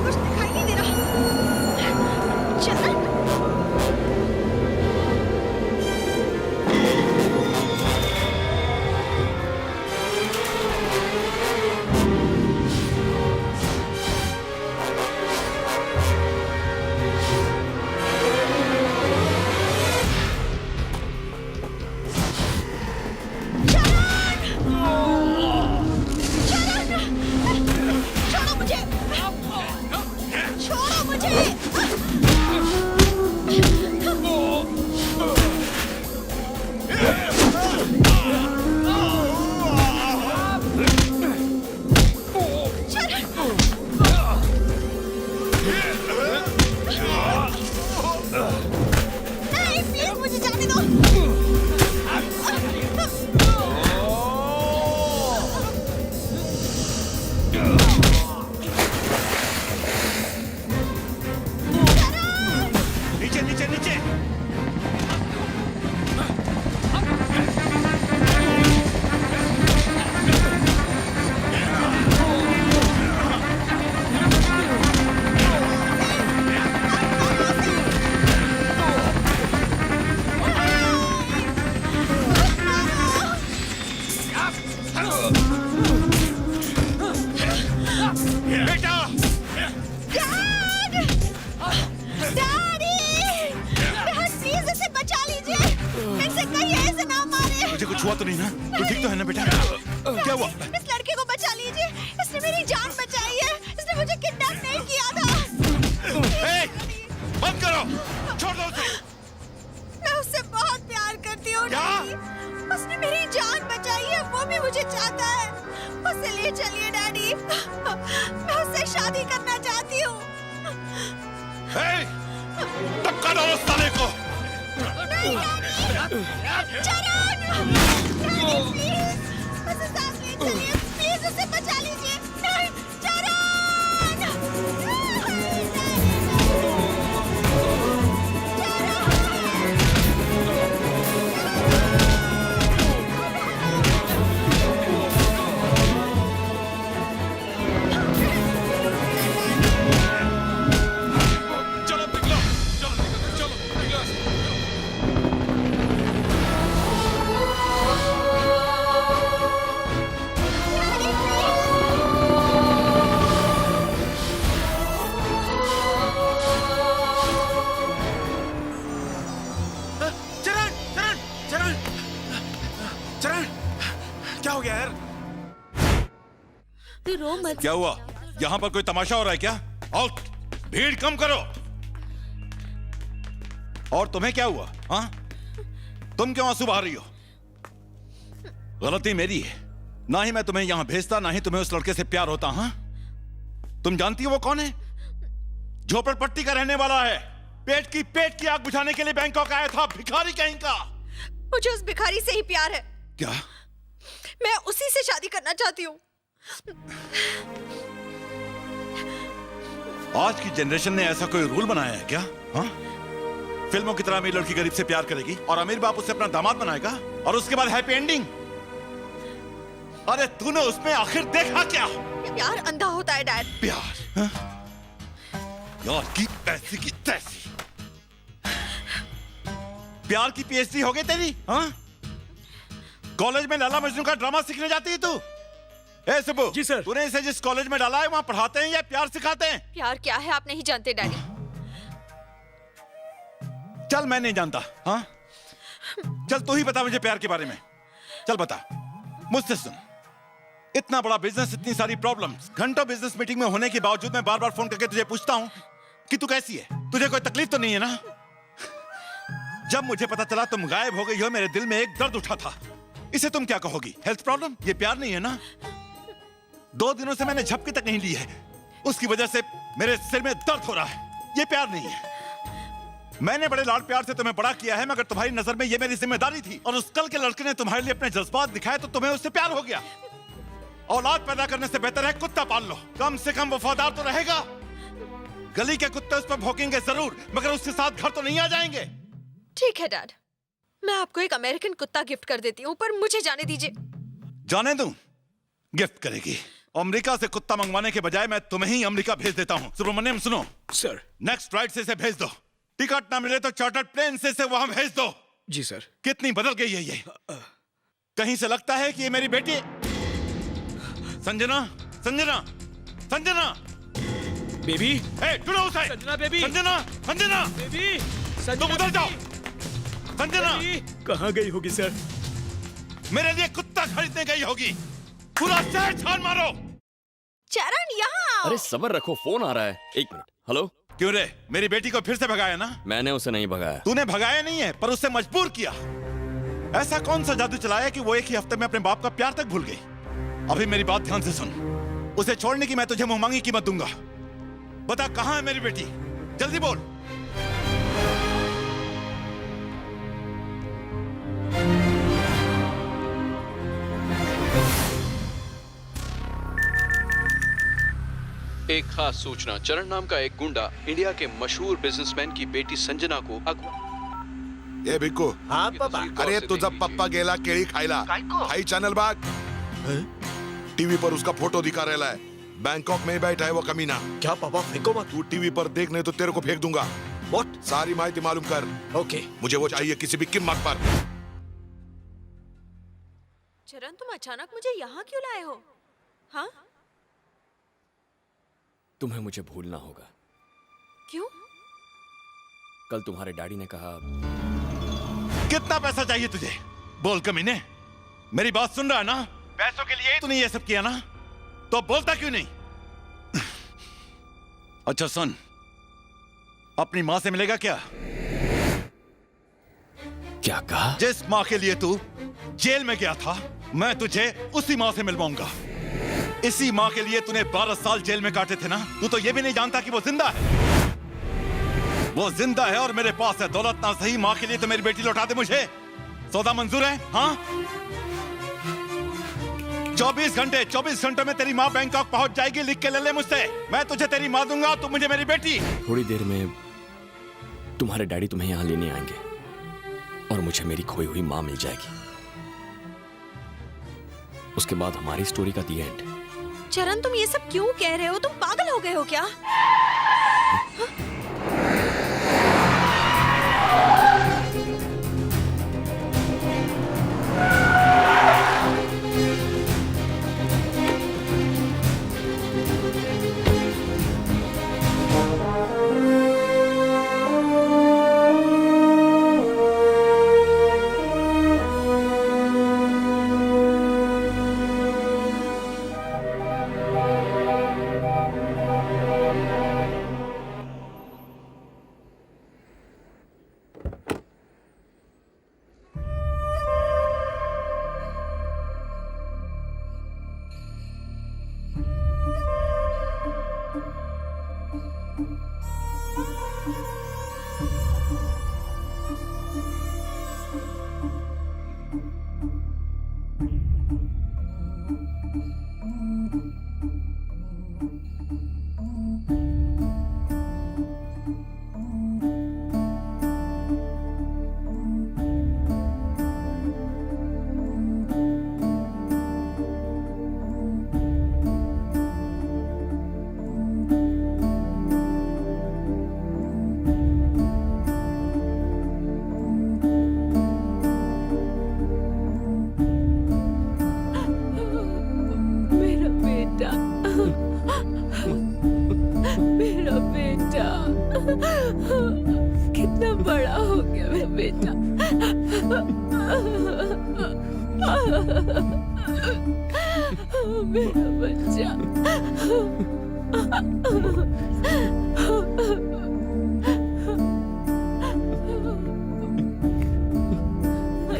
कुछ दिखाई नहीं दे रहा। चरण। छोड़ो मुझे! छोड़ो मुझे! नहीं, प्लीज मुझे जाने दो। नीचे नीचे नीचे। बेटा! प्लीज इसे बचा लीजिए। इनसे कहिए इसे ना मारे। मुझे कुछ हुआ तो नहीं ना? तू ठीक तो है ना बेटा? क्या हुआ? इस लड़के को बचा लीजिए। इसने मेरी जान बचाई है। इसने मुझे किडनैप नहीं किया था। ए, बंद करो। छोड़ दो उसे। मैं उससे बहुत प्यार करती हूँ डैडी। उसने मेरी जान बचाई है, वो भी मुझे चाहता है। उसे ले चलिए डैडी। मैं उससे शादी करना चाहती हूँ। धक्का दो उस साले को। नहीं डैडी। चरण! डैडी प्लीज उसे साथ ले चलिए। प्लीज उसे बचा लीजिए। नहीं चरण! चलो निकलो, चलो निकलो, चलो निकलो। चरण चरण चरण चरण क्या हो गया यार? तू रो मत। क्या हुआ? यहाँ पर कोई तमाशा हो रहा है क्या? आउट! भीड़ कम करो। और तुम्हें क्या हुआ? हाँ? तुम क्यों आंसू बहा रही हो? गलती मेरी है। ना ही मैं तुम्हें यहाँ भेजता, ना ही तुम्हें उस लड़के से प्यार होता। हाँ? तुम जानती हो वो कौन है? झोपड़पट्टी का रहने वाला है। पेट की आग बुझाने के लिए बैंकॉक आया था। भिखारी कहीं का। मुझे उस भिखारी से ही प्यार है। क्या? मैं उसी से शादी करना चाहती हूँ। आज की जनरेशन ने ऐसा कोई रूल बनाया है क्या? हाँ? फिल्मों की तरह अमीर लड़की गरीब से प्यार करेगी और अमीर बाप उससे अपना दामाद बनाएगा और उसके बाद हैप्पी एंडिंग। अरे तूने उसमें आखिर देखा क्या? प्यार अंधा होता है डैड। प्यार? हाँ? यार की ऐसी की तैसी। प्यार की पीएचडी हो गई तेरी? हाँ? कॉलेज में लैला मजनू का ड्रामा सीखने जाती है तू? ए सुबु, जी सर। तूने इसे जिस कॉलेज में डाला है वहाँ पढ़ाते हैं या प्यार सिखाते हैं? प्यार क्या है आप नहीं जानते डैडी। चल मैं नहीं जानता। हाँ? चल तू ही बता मुझे प्यार के बारे में। चल बता, मुझसे सुन। इतना बड़ा बिजनेस, इतनी सारी प्रॉब्लम्स, घंटों बिजनेस मीटिंग में होने के बावजूद मैं बार बार फोन करके तुझे पूछता हूँ कि तू कैसी है, तुझे कोई तकलीफ तो नहीं है ना? जब मुझे पता चला तुम गायब हो गई हो, मेरे दिल में एक दर्द उठा था। इसे तुम क्या कहोगी? Health problem? ये प्यार नहीं है ना? 2 दिनों से मैंने झपकी तक नहीं ली है, उसकी वजह से मेरे सिर में दर्द हो रहा है। ये प्यार नहीं है। मैंने बड़े लाड प्यार से तुम्हें बड़ा किया है, मगर तुम्हारी नजर में ये मेरी जिम्मेदारी थी। और उस कल के लड़के ने तुम्हारे लिए अपने जज्बात दिखाए तो तुम्हें उससे प्यार हो गया। औलाद पैदा करने से बेहतर है कुत्ता पाल लो, कम से कम वफादार तो रहेगा। गली के कुत्ते उस पर भौंकेंगे जरूर, मगर उसके साथ घर तो नहीं आ जाएंगे। ठीक है डैड, मैं आपको एक अमेरिकन कुत्ता गिफ्ट कर देती हूँ, पर मुझे जाने दीजिए। जाने दूं? गिफ्ट करेगी? अमेरिका से कुत्ता मंगवाने के बजाय मैं तुम्हें ही अमेरिका भेज देता हूँ। सुब्रमण्यम सुनो सर। नेक्स्ट फ्लाइट से इसे भेज दो। टिकट ना मिले तो चार्टर्ड प्लेन से इसे वहां भेज दो। जी सर। कितनी बदल गई है ये। कहीं से लगता है कि ये मेरी बेटी संजना संजना संजना बेबी। ढूंढो उसे। संजना बेबी। संजना संजना बेबी। तुम उधर जाओ। संजना कहाँ गई होगी सर? मेरे लिए कुत्ता खरीदने गई होगी। पूरा शहर छान मारो। चरण यहाँ। अरे सब्र रखो, फोन आ रहा है। एक मिनट। हेलो। क्यों रे, मेरी बेटी को फिर से भगाया ना? मैंने उसे नहीं भगाया। तूने भगाया नहीं है, पर उससे मजबूर किया। ऐसा कौन सा जादू चलाया कि वो एक ही हफ्ते में अपने बाप का प्यार तक भूल गई? अभी मेरी बात ध्यान से सुन। उसे छोड़ने की मैं तुझे मुंहमांगी कीमत दूंगा। बता कहाँ है मेरी बेटी, जल्दी बोल। एक खास सूचना। चरण नाम का एक गुंडा इंडिया के मशहूर बिजनेसमैन की बेटी संजना को ए भिक्कू। हाँ पापा। अरे तुझा पप्पा गेला केळी खायला। हाई चॅनल बाग टीवी पर उसका फोटो दिखा रहा है। बैंकॉक में बैठा है वो कमीना। क्या पापा फेंको मत। तू टीवी पर देख नहीं तो तेरे को फेंक दूंगा। व्हाट? सारी माहिती मालूम कर। ओके। मुझे वो चाहिए किसी भी कीमत पर। चरण तुम अचानक मुझे यहाँ क्यों लाए हो? हाँ? तुम्हें मुझे भूलना होगा। क्यों? कल तुम्हारे डैडी ने कहा। कितना पैसा चाहिए तुझे? बोल कमीने। मेरी बात सुन रहा है ना? पैसों के लिए ही तूने ये सब किया ना? तो बोलता क्यों नहीं? अच्छा सुन, अपनी माँ से मिलेगा क्या? क्या कहा? जिस माँ के लिए तू जेल में गया था, मैं तुझे उसी माँ से मिलवाऊंगा। इसी माँ के लिए तूने 12 साल जेल में काटे थे ना? तू तो ये भी नहीं जानता कि वो जिंदा है। वो जिंदा है और मेरे पास है। दौलत ना सही, माँ के लिए तो मेरी बेटी लौटा दे मुझे। सौदा मंजूर है? हाँ? 24 घंटों में तेरी माँ बैंकॉक पहुंच जाएगी। लिख के ले ले मुझसे। मैं तुझे तेरी माँ दूंगा, तू मुझे मेरी बेटी। थोड़ी देर में तुम्हारे डैडी तुम्हें यहाँ लेने आएंगे और मुझे मेरी खोई हुई माँ मिल जाएगी। उसके बाद हमारी स्टोरी का दी एंड। चरण तुम ये सब क्यों कह रहे हो? तुम पागल हो गए हो क्या? कितना बड़ा हो गया मेरा बेटा। मेरा बच्चा।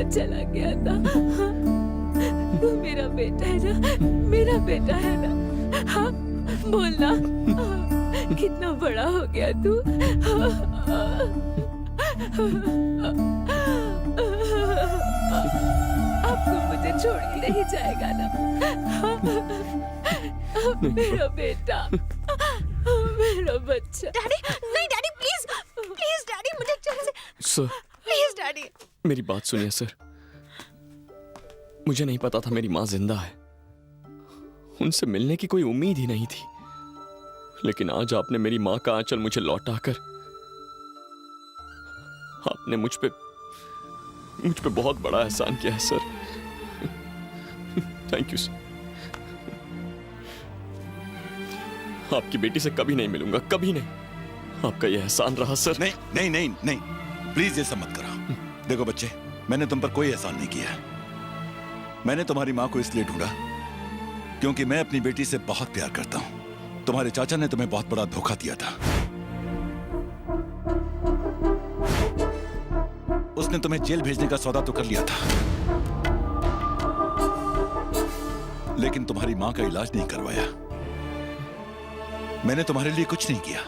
चला गया था। तू मेरा बेटा है ना? मेरा बेटा है ना? हाँ बोलना। कितना बड़ा हो गया तू। अब तू मुझे छोड़ के नहीं जाएगा ना? मेरा बेटा, मेरा बच्चा। डैडी नहीं, डैडी प्लीज प्लीज डैडी मुझे जल्दी से। Sir please daddy. मेरी बात सुनिए सर। मुझे नहीं पता था मेरी माँ जिंदा है उनसे मिलने की कोई उम्मीद ही नहीं थी, लेकिन आज आपने मेरी मां का आंचल मुझे लौटाकर आपने मुझ पे बहुत बड़ा एहसान किया है सर। Thank you sir. आपकी बेटी से कभी नहीं मिलूंगा, कभी नहीं। आपका यह एहसान रहा सर। नहीं नहीं नहीं नहीं, प्लीज ये सब मत करो। देखो बच्चे, मैंने तुम पर कोई एहसान नहीं किया। मैंने तुम्हारी माँ को इसलिए ढूंढा क्योंकि मैं अपनी बेटी से बहुत प्यार करता हूं। तुम्हारे चाचा ने तुम्हें बहुत बड़ा धोखा दिया था। उसने तुम्हें जेल भेजने का सौदा तो कर लिया था, लेकिन तुम्हारी मां का इलाज नहीं करवाया। मैंने तुम्हारे लिए कुछ नहीं किया,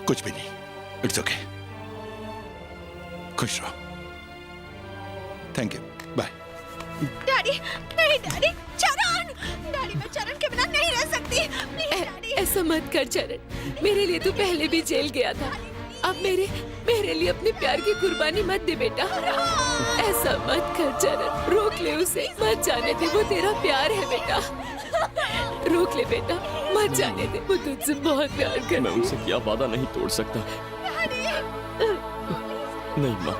कुछ भी नहीं। इट्स ओके, खुश रहो। Thank you, bye. डैडी, नहीं डैडी, चरण, डैडी मैं चरण के बिना नहीं रह सकती। Please daddy. ऐसा मत कर चरण, मेरे लिए तू पहले भी जेल गया था। अब मेरे लिए अपने प्यार की कुर्बानी मत दे बेटा। ऐसा मत कर चरण, रोक ले उसे, मत जाने दे, वो तेरा प्यार है बेटा। रोक ले बेटा, मत जाने दे, वो तुझसे बहुत प्यार करती है। मैं उनसे क्या वादा नहीं तोड़ सकता। नहीं माँ।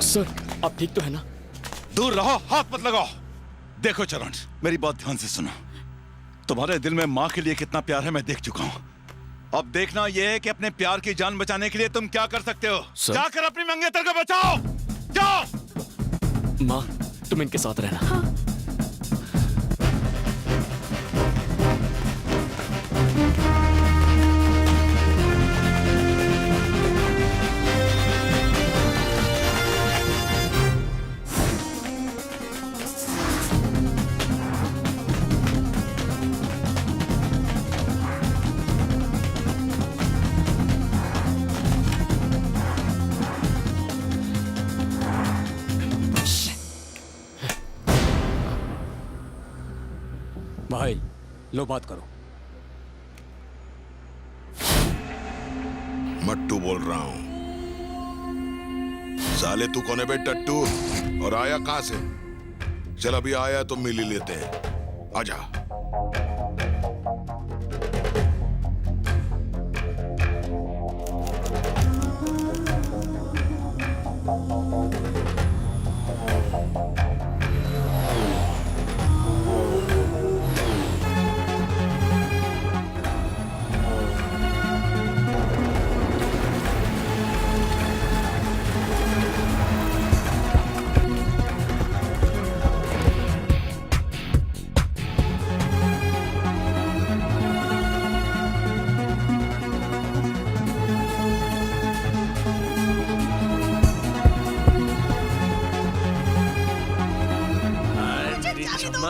सर, आप ठीक तो है ना? दूर रहो, हाथ मत लगाओ। देखो चरण, मेरी बात ध्यान से सुनो। तुम्हारे दिल में माँ के लिए कितना प्यार है मैं देख चुका हूँ। अब देखना यह है कि अपने प्यार की जान बचाने के लिए तुम क्या कर सकते हो। जाकर अपनी मंगेतर को बचाओ, जाओ। माँ, तुम इनके साथ रहना। हाँ। भाई लो बात करो। मट्टू बोल रहा हूं। साले तू कौन है बे टट्टू? और आया कहां से? चल अभी आया तो मिल ही लेते हैं, आजा।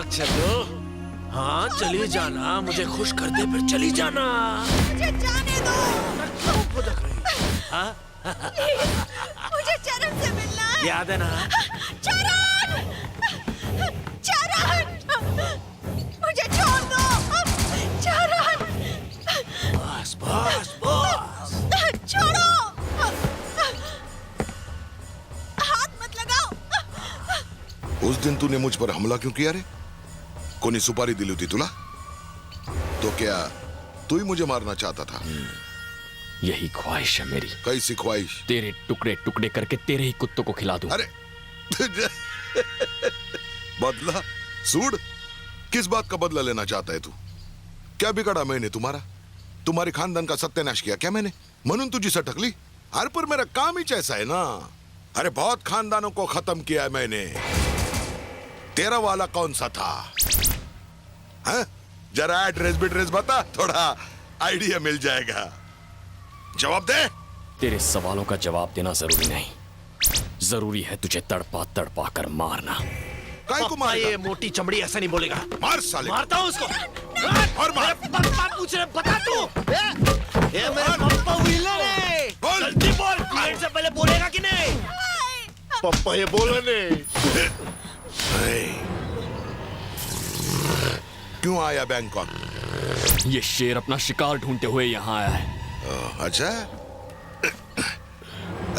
चलो, हाँ चली जाना, मुझे खुश कर दे फिर चली जाना। मुझे जाने दो। हाँ? मुझे चरण से मिलना है। याद है ना? चरण! चरण! मुझे छोड़ दो। चरण! बस बस बस। छोड़ो। हाथ मत लगाओ। दिन तूने मुझ पर हमला क्यों किया रे? कोणी सुपारी दिली होती तुला? तो क्या तू ही मुझे मारना चाहता था? यही ख्वाहिश है मेरी। कैसी ख्वाहिश? तेरे टुकड़े टुकड़े करके तेरे ही कुत्तों को खिला दूं। अरे बदला? सूड? किस बात का बदला लेना चाहता है तू? क्या बिगाड़ा मैंने तुम्हारा? तुम्हारे खानदान का सत्यानाश किया क्या मैंने? म्हणून तुझी सटकली? अरे पर मेरा काम ही ऐसा है ना। अरे बहुत खानदानों को खत्म किया है मैंने। तेरा वाला कौन सा था? हाँ? जरा एड्रेस बिड्रेस बता, थोड़ा आइडिया मिल जाएगा। जवाब दे। तेरे सवालों का जवाब देना जरूरी नहीं, जरूरी है तुझे तड़पा तड़पा कर मारना। काय को मारेगा? ये मोटी चमड़ी ऐसा नहीं बोलेगा। मार साले। मारता हूँ उसको। और मार। पप्पा पूछ रहे, बता तू। ये मेरे पप्पा विलन है। बोल। जल्दी बोल। क्लाइंट से पहले बोलेगा कि नहीं? पप्पा ये बोला नहीं। क्यों आया बैंकॉक? ये शेर अपना शिकार ढूंढते हुए यहाँ आया है। अच्छा,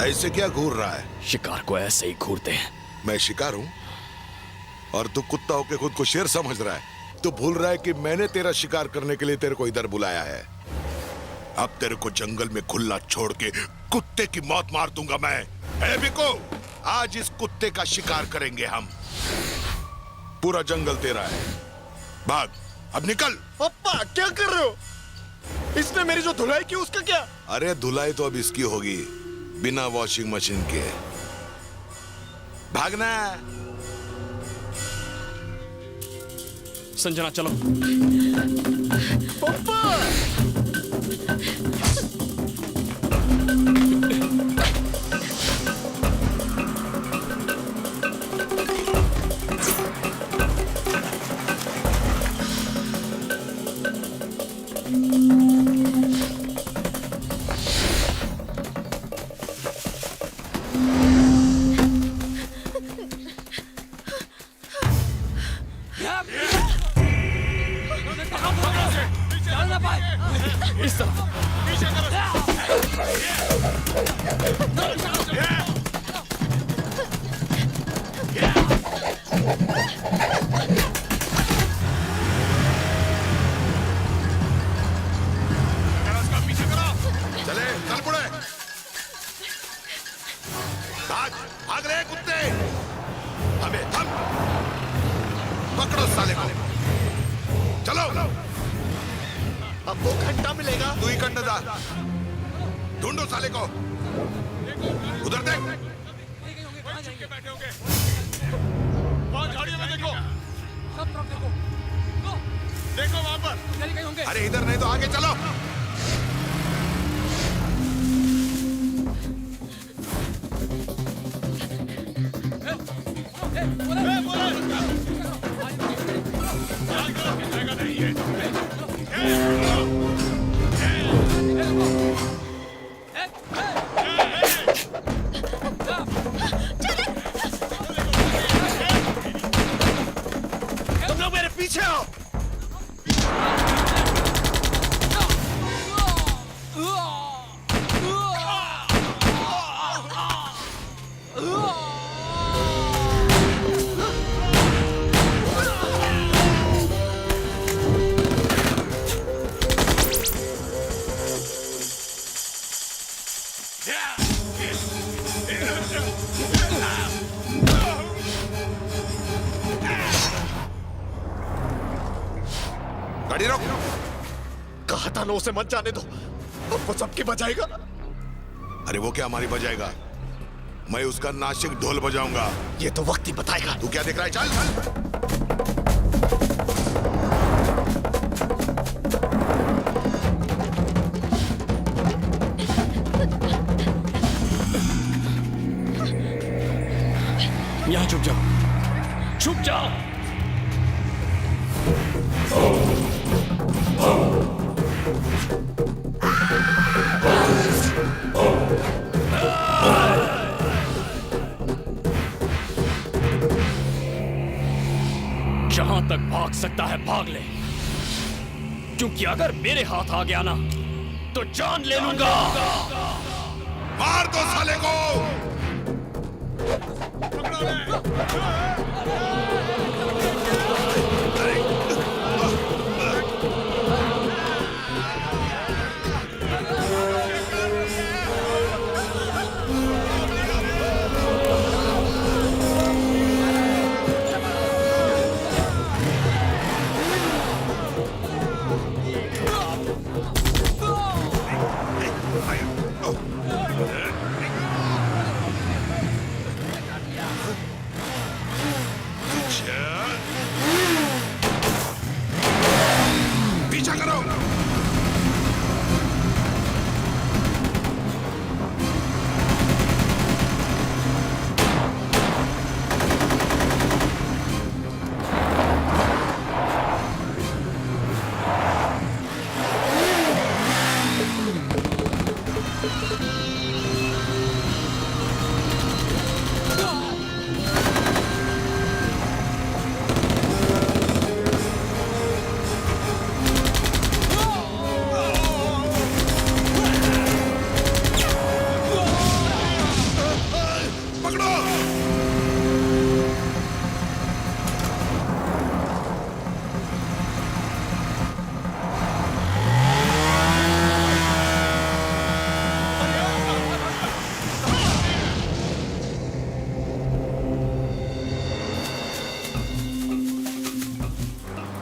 ऐसे क्या घूर रहा है? शिकार को ऐसे ही घूरते हैं। मैं शिकार हूं और तू कुत्ता होके खुद को शेर समझ रहा है। तू भूल रहा है कि मैंने तेरा शिकार करने के लिए तेरे को इधर बुलाया है। अब तेरे को जंगल में खुला छोड़ के कुत्ते की मौत मार दूंगा मैं। ए बिको, आज इस कुत्ते का शिकार करेंगे हम। पूरा जंगल तेरा है, भाग, अब निकल। पप्पा क्या कर रहे हो? इसने मेरी जो धुलाई की उसका क्या? अरे धुलाई तो अब इसकी होगी, बिना वॉशिंग मशीन के। भागना। संजना चलो। पप्पा ढूंढो साले को। उधर देख। झाड़ियों में देखो। देखो वहां पर। अरे इधर नहीं तो आगे चलो। तुम लोग मेरे पीछे आओ। गाड़ी रोक। कहा था ना उसे मत जाने दो। अब वो सबकी बजाएगा। अरे वो क्या हमारी बजाएगा? मैं उसका नासिक ढोल बजाऊंगा। ये तो वक्त ही बताएगा। तू क्या देख रहा है? चल चल। यहाँ छुप जाओ, छुप जाओ। जहां तक भाग सकता है भाग ले, क्योंकि अगर मेरे हाथ आ गया ना तो जान ले लूंगा। मार दो साले को। पीछा करो।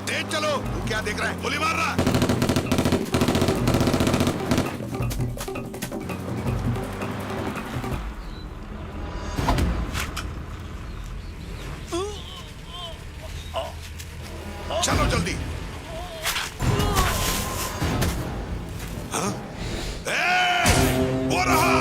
तेज चलो। तू क्या देख रहा है? गोली मार रहा। चलो जल्दी। हाँ? वो रहा।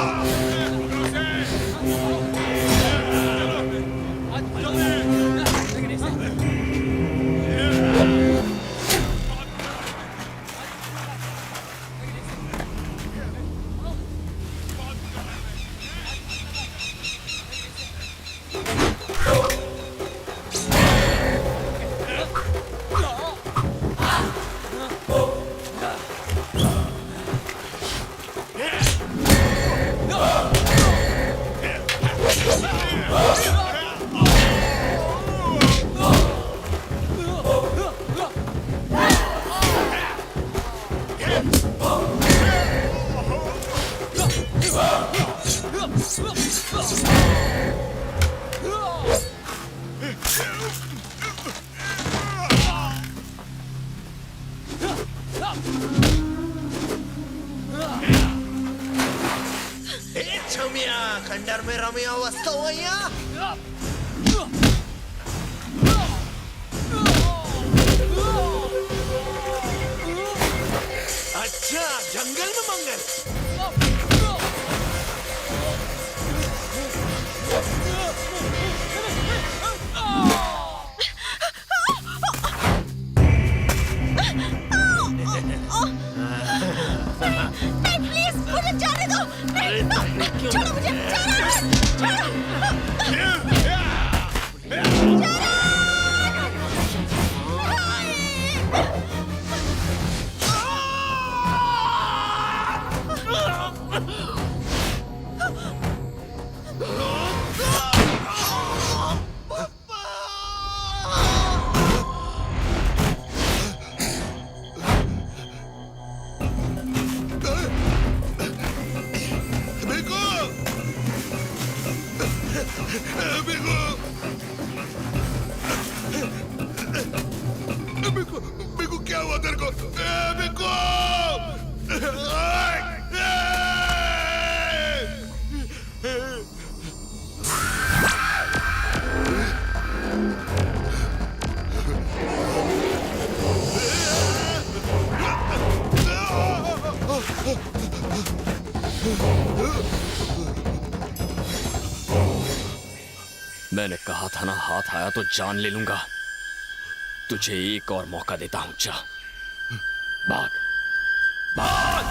खंडर में रम्या वस्तु अच्छा जंगल में मंगल। प्लीज मुझे जाने दो। छोड़ो मुझे। बिकू क्या हुआ तेरे को? बिकू मैंने कहा था ना, हाथ आया तो जान ले लूंगा। तुझे एक और मौका देता हूं, जा भाग भाग।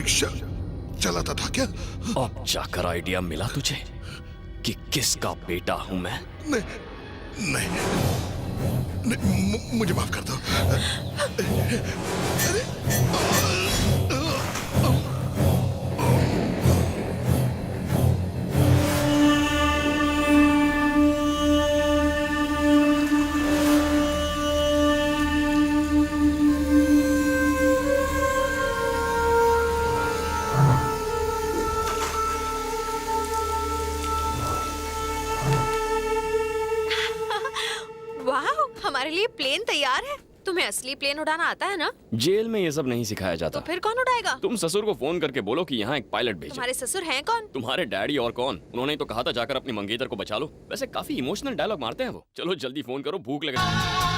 चलाता था क्या? अब जाकर आइडिया मिला तुझे कि किसका बेटा हूं मैं? नहीं, मुझे माफ कर दो। वाह, हमारे लिए प्लेन तैयार है। तुम्हें असली प्लेन उड़ाना आता है ना? जेल में ये सब नहीं सिखाया जाता। तो फिर कौन उड़ाएगा? तुम ससुर को फोन करके बोलो कि यहाँ एक पायलट भेजे। तुम्हारे ससुर हैं कौन? तुम्हारे डैडी और कौन? उन्होंने तो कहा था जाकर अपनी मंगेतर को बचा लो। वैसे काफी इमोशनल डायलॉग मारते हैं वो। चलो जल्दी फोन करो, भूख लगे।